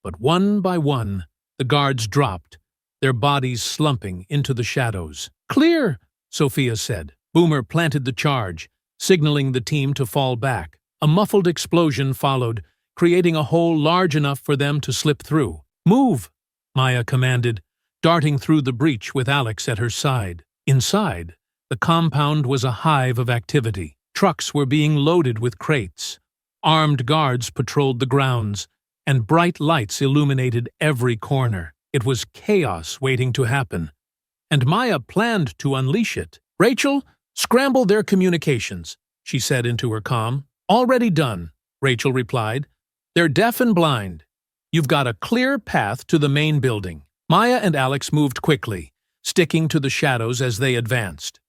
A: But one by one, the guards dropped, their bodies slumping into the shadows. Clear, Sophia said. Boomer planted the charge, signaling the team to fall back. A muffled explosion followed, creating a hole large enough for them to slip through. Move, Maya commanded, darting through the breach with Alex at her side. Inside, the compound was a hive of activity. Trucks were being loaded with crates. Armed guards patrolled the grounds, and bright lights illuminated every corner. It was chaos waiting to happen, and Maya planned to unleash it. Rachel, scramble their communications, she said into her comm. Already done, Rachel replied. They're deaf and blind. You've got a clear path to the main building. Maya and Alex moved quickly, sticking to the shadows as they advanced.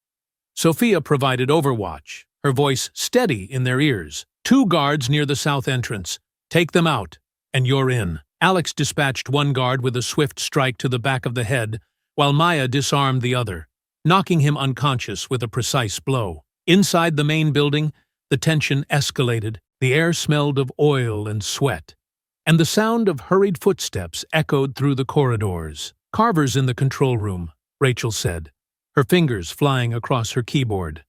A: Sophia provided overwatch, her voice steady in their ears. 2 guards near the south entrance. Take them out, and you're in. Alex dispatched one guard with a swift strike to the back of the head, while Maya disarmed the other, knocking him unconscious with a precise blow. Inside the main building, the tension escalated. The air smelled of oil and sweat, and the sound of hurried footsteps echoed through the corridors. Carver's in the control room, Rachel said, her fingers flying across her keyboard.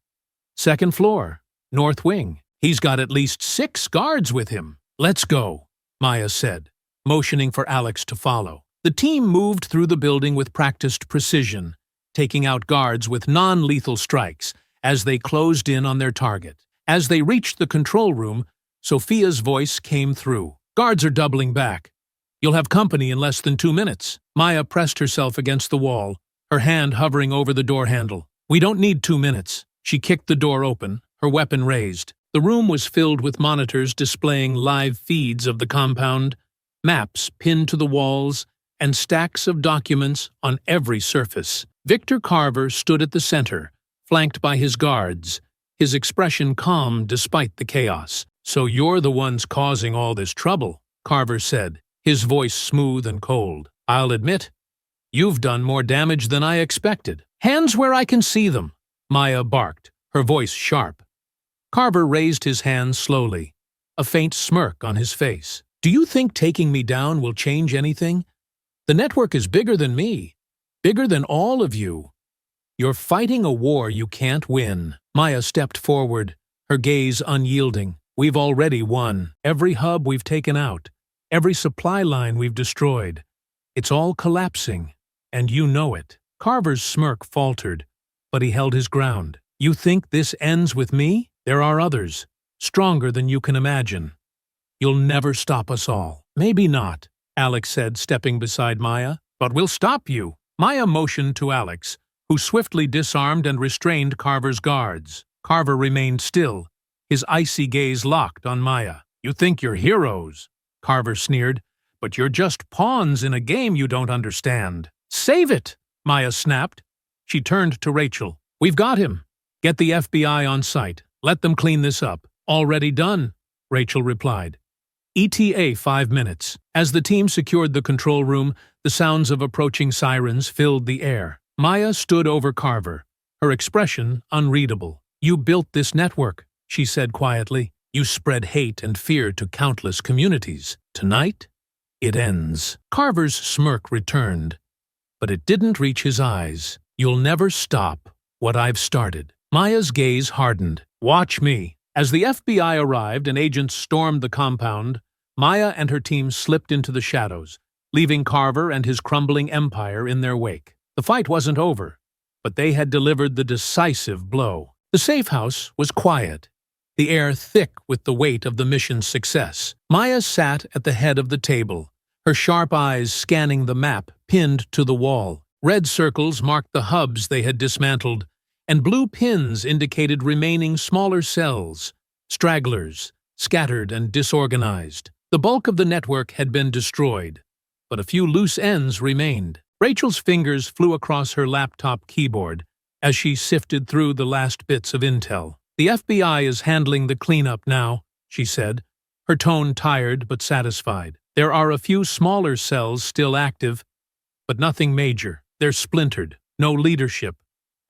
A: 2nd floor, north wing. He's got at least 6 guards with him. Let's go, Maya said, motioning for Alex to follow. The team moved through the building with practiced precision, taking out guards with non-lethal strikes as they closed in on their target. As they reached the control room, Sophia's voice came through. "Guards are doubling back. You'll have company in less than 2 minutes." Maya pressed herself against the wall, her hand hovering over the door handle. "We don't need 2 minutes." She kicked the door open, her weapon raised. The room was filled with monitors displaying live feeds of the compound, maps pinned to the walls, and stacks of documents on every surface. Victor Carver stood at the center, flanked by his guards, his expression calm despite the chaos. "So you're the ones causing all this trouble," Carver said, his voice smooth and cold. "I'll admit, you've done more damage than I expected." "Hands where I can see them," Maya barked, her voice sharp. Carver raised his hands slowly, a faint smirk on his face. "Do you think taking me down will change anything? The network is bigger than me, bigger than all of you. You're fighting a war you can't win." Maya stepped forward, her gaze unyielding. "We've already won. Every hub we've taken out, every supply line we've destroyed. It's all collapsing, and you know it." Carver's smirk faltered, but he held his ground. "You think this ends with me? There are others, stronger than you can imagine. You'll never stop us all." "Maybe not," Alex said, stepping beside Maya. "But we'll stop you." Maya motioned to Alex, who swiftly disarmed and restrained Carver's guards. Carver remained still, his icy gaze locked on Maya. "You think you're heroes," Carver sneered, "but you're just pawns in a game you don't understand." "Save it!" Maya snapped. She turned to Rachel. "We've got him. Get the FBI on site. Let them clean this up." "Already done," Rachel replied. ETA 5 minutes. As the team secured the control room, the sounds of approaching sirens filled the air. Maya stood over Carver, her expression unreadable. "You built this network," she said quietly. "You spread hate and fear to countless communities. Tonight, it ends." Carver's smirk returned, but it didn't reach his eyes. "You'll never stop what I've started." Maya's gaze hardened. "Watch me." As the FBI arrived and agents stormed the compound, Maya and her team slipped into the shadows, leaving Carver and his crumbling empire in their wake. The fight wasn't over, but they had delivered the decisive blow. The safe house was quiet, the air thick with the weight of the mission's success. Maya sat at the head of the table, her sharp eyes scanning the map pinned to the wall. Red circles marked the hubs they had dismantled, and blue pins indicated remaining smaller cells, stragglers, scattered and disorganized. The bulk of the network had been destroyed, but a few loose ends remained. Rachel's fingers flew across her laptop keyboard as she sifted through the last bits of intel. "The FBI is handling the cleanup now," she said, her tone tired but satisfied. "There are a few smaller cells still active, but nothing major. They're splintered. No leadership.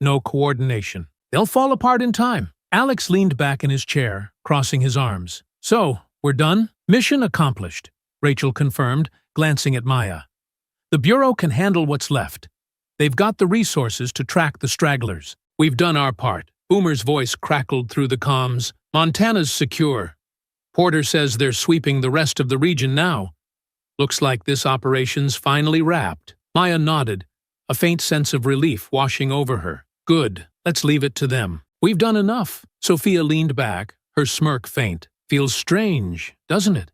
A: No coordination. They'll fall apart in time." Alex leaned back in his chair, crossing his arms. "So, we're done?" "Mission accomplished," Rachel confirmed, glancing at Maya. "The Bureau can handle what's left. They've got the resources to track the stragglers. We've done our part." Boomer's voice crackled through the comms. "Montana's secure. Porter says they're sweeping the rest of the region now. Looks like this operation's finally wrapped." Maya nodded, a faint sense of relief washing over her. "Good. Let's leave it to them. We've done enough." Sophia leaned back, her smirk faint. "Feels strange, doesn't it?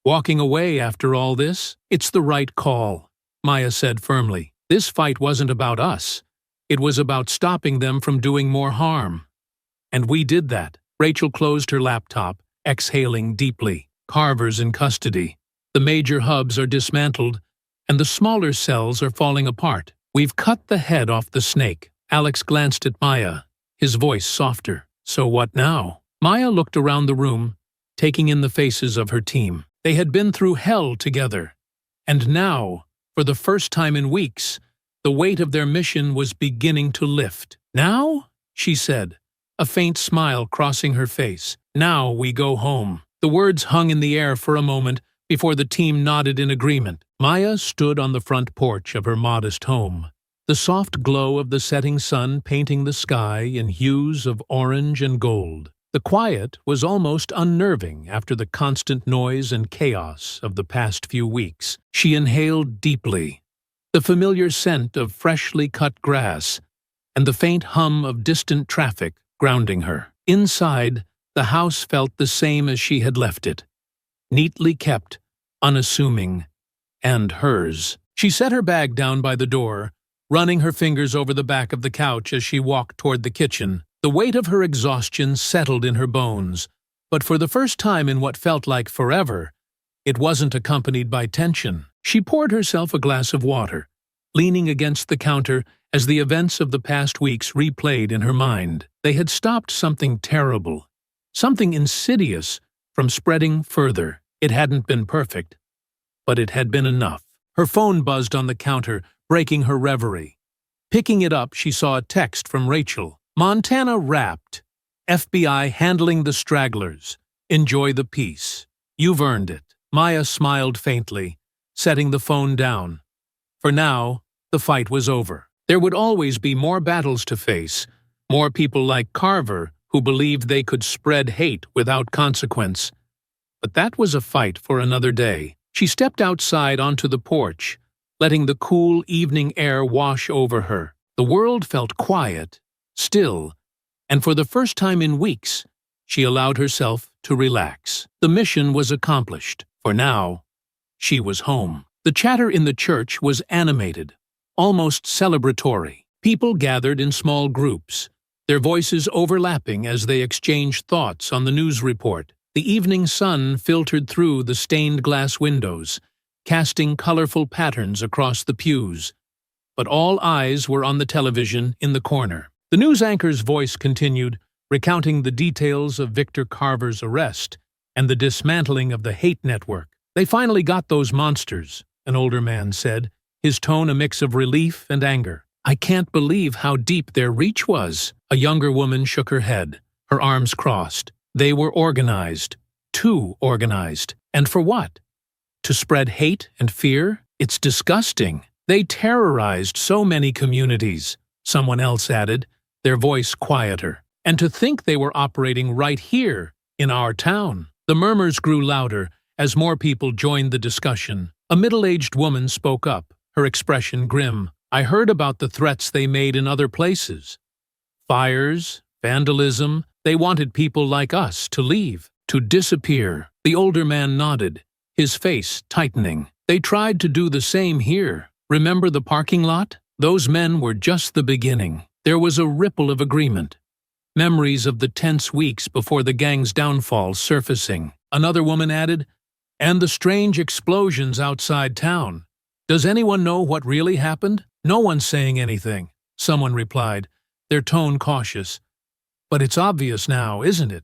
A: Walking away after all this?" "It's the right call," Maya said firmly. "This fight wasn't about us. It was about stopping them from doing more harm. And we did that." Rachel closed her laptop, exhaling deeply. "Carver's in custody. The major hubs are dismantled, and the smaller cells are falling apart. We've cut the head off the snake." Alex glanced at Maya, his voice softer. "So what now?" Maya looked around the room, taking in the faces of her team. They had been through hell together, and now, for the first time in weeks, the weight of their mission was beginning to lift. "Now?" she said, a faint smile crossing her face. "Now we go home." The words hung in the air for a moment before the team nodded in agreement. Maya stood on the front porch of her modest home, the soft glow of the setting sun painting the sky in hues of orange and gold. The quiet was almost unnerving after the constant noise and chaos of the past few weeks. She inhaled deeply, the familiar scent of freshly cut grass and the faint hum of distant traffic grounding her. Inside, The house felt the same as she had left it. Neatly kept, unassuming, and hers. She set her bag down by the door, running her fingers over the back of the couch as she walked toward the kitchen. The weight of her exhaustion settled in her bones, but for the first time in what felt like forever, it wasn't accompanied by tension. She poured herself a glass of water, leaning against the counter as the events of the past weeks replayed in her mind. They had stopped something terrible, something insidious, from spreading further. It hadn't been perfect, but it had been enough. Her phone buzzed on the counter, breaking her reverie. Picking it up, she saw a text from Rachel. Montana wrapped. FBI handling the stragglers. Enjoy the peace. You've earned it. Maya smiled faintly, setting the phone down. For now, the fight was over. There would always be more battles to face, more people like Carver who believed they could spread hate without consequence. But that was a fight for another day. She stepped outside onto the porch, letting the cool evening air wash over her. The world felt quiet, still, and for the first time in weeks, she allowed herself to relax. The mission was accomplished. For now, she was home. The chatter in the church was animated, almost celebratory. People gathered in small groups, their voices overlapping as they exchanged thoughts on the news report. The evening sun filtered through the stained glass windows, casting colorful patterns across the pews. But all eyes were on the television in the corner. The news anchor's voice continued, recounting the details of Victor Carver's arrest and the dismantling of the hate network. They finally got those monsters, an older man said, his tone a mix of relief and anger. I can't believe how deep their reach was. A younger woman shook her head, her arms crossed. They were organized, too organized. And for what? To spread hate and fear? It's disgusting. They terrorized so many communities, someone else added, their voice quieter. And to think they were operating right here, in our town. The murmurs grew louder as more people joined the discussion. A middle-aged woman spoke up, her expression grim. I heard about the threats they made in other places. Fires, vandalism. They wanted people like us to leave, to disappear. The older man nodded, his face tightening. They tried to do the same here. Remember the parking lot? Those men were just the beginning. There was a ripple of agreement. Memories of the tense weeks before the gang's downfall surfacing. Another woman added, and the strange explosions outside town. Does anyone know what really happened? No one's saying anything, someone replied, their tone cautious. But it's obvious now, isn't it?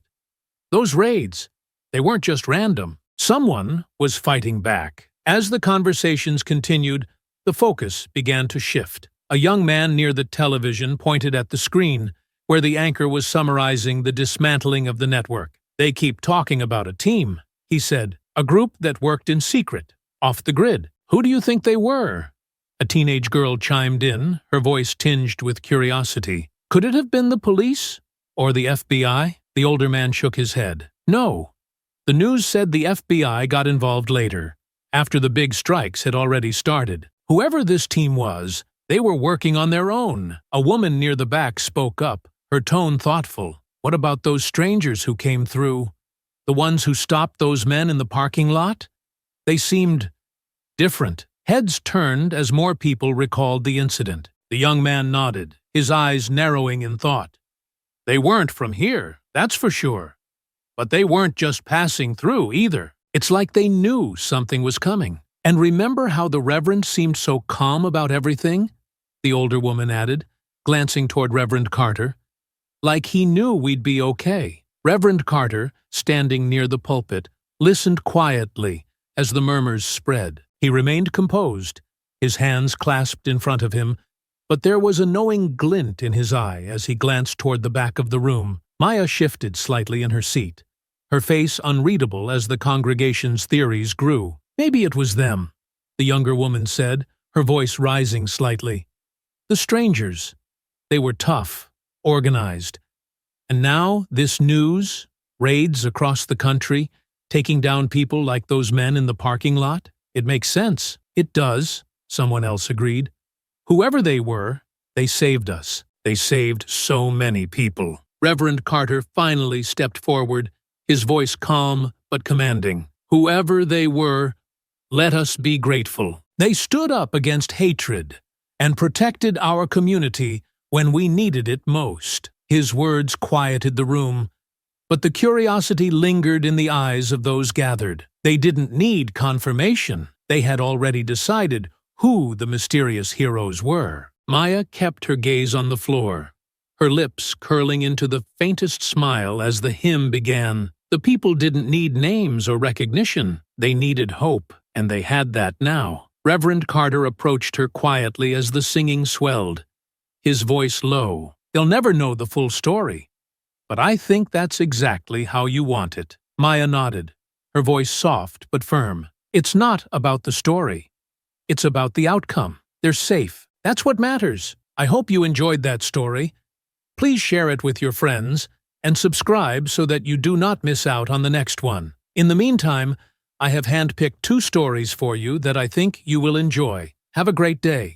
A: Those raids, they weren't just random. Someone was fighting back. As the conversations continued, the focus began to shift. A young man near the television pointed at the screen, where the anchor was summarizing the dismantling of the network. They keep talking about a team, he said, a group that worked in secret, off the grid. Who do you think they were? A teenage girl chimed in, her voice tinged with curiosity. Could it have been the police? Or the FBI? The older man shook his head. No. The news said the FBI got involved later, after the big strikes had already started. Whoever this team was, they were working on their own. A woman near the back spoke up, her tone thoughtful. What about those strangers who came through? The ones who stopped those men in the parking lot? They seemed different. Heads turned as more people recalled the incident. The young man nodded, his eyes narrowing in thought. They weren't from here, that's for sure. But they weren't just passing through either. It's like they knew something was coming. And remember how the Reverend seemed so calm about everything? The older woman added, glancing toward Reverend Carter. Like he knew we'd be okay. Reverend Carter, standing near the pulpit, listened quietly as the murmurs spread. He remained composed, his hands clasped in front of him, but there was a knowing glint in his eye as he glanced toward the back of the room. Maya shifted slightly in her seat, her face unreadable as the congregation's theories grew. Maybe it was them, the younger woman said, her voice rising slightly. The strangers. They were tough, organized. And now this news, raids across the country, taking down people like those men in the parking lot? It makes sense. It does, someone else agreed. Whoever they were, they saved us. They saved so many people. Reverend Carter finally stepped forward, his voice calm but commanding. Whoever they were, let us be grateful. They stood up against hatred and protected our community when we needed it most. His words quieted the room, but the curiosity lingered in the eyes of those gathered. They didn't need confirmation. They had already decided who the mysterious heroes were. Maya kept her gaze on the floor, her lips curling into the faintest smile as the hymn began. The people didn't need names or recognition. They needed hope, and they had that now. Reverend Carter approached her quietly as the singing swelled, his voice low. They'll never know the full story, but I think that's exactly how you want it. Maya nodded, her voice soft but firm. It's not about the story. It's about the outcome. They're safe. That's what matters. I hope you enjoyed that story. Please share it with your friends and subscribe so that you do not miss out on the next one. In the meantime, I have handpicked 2 stories for you that I think you will enjoy. Have a great day.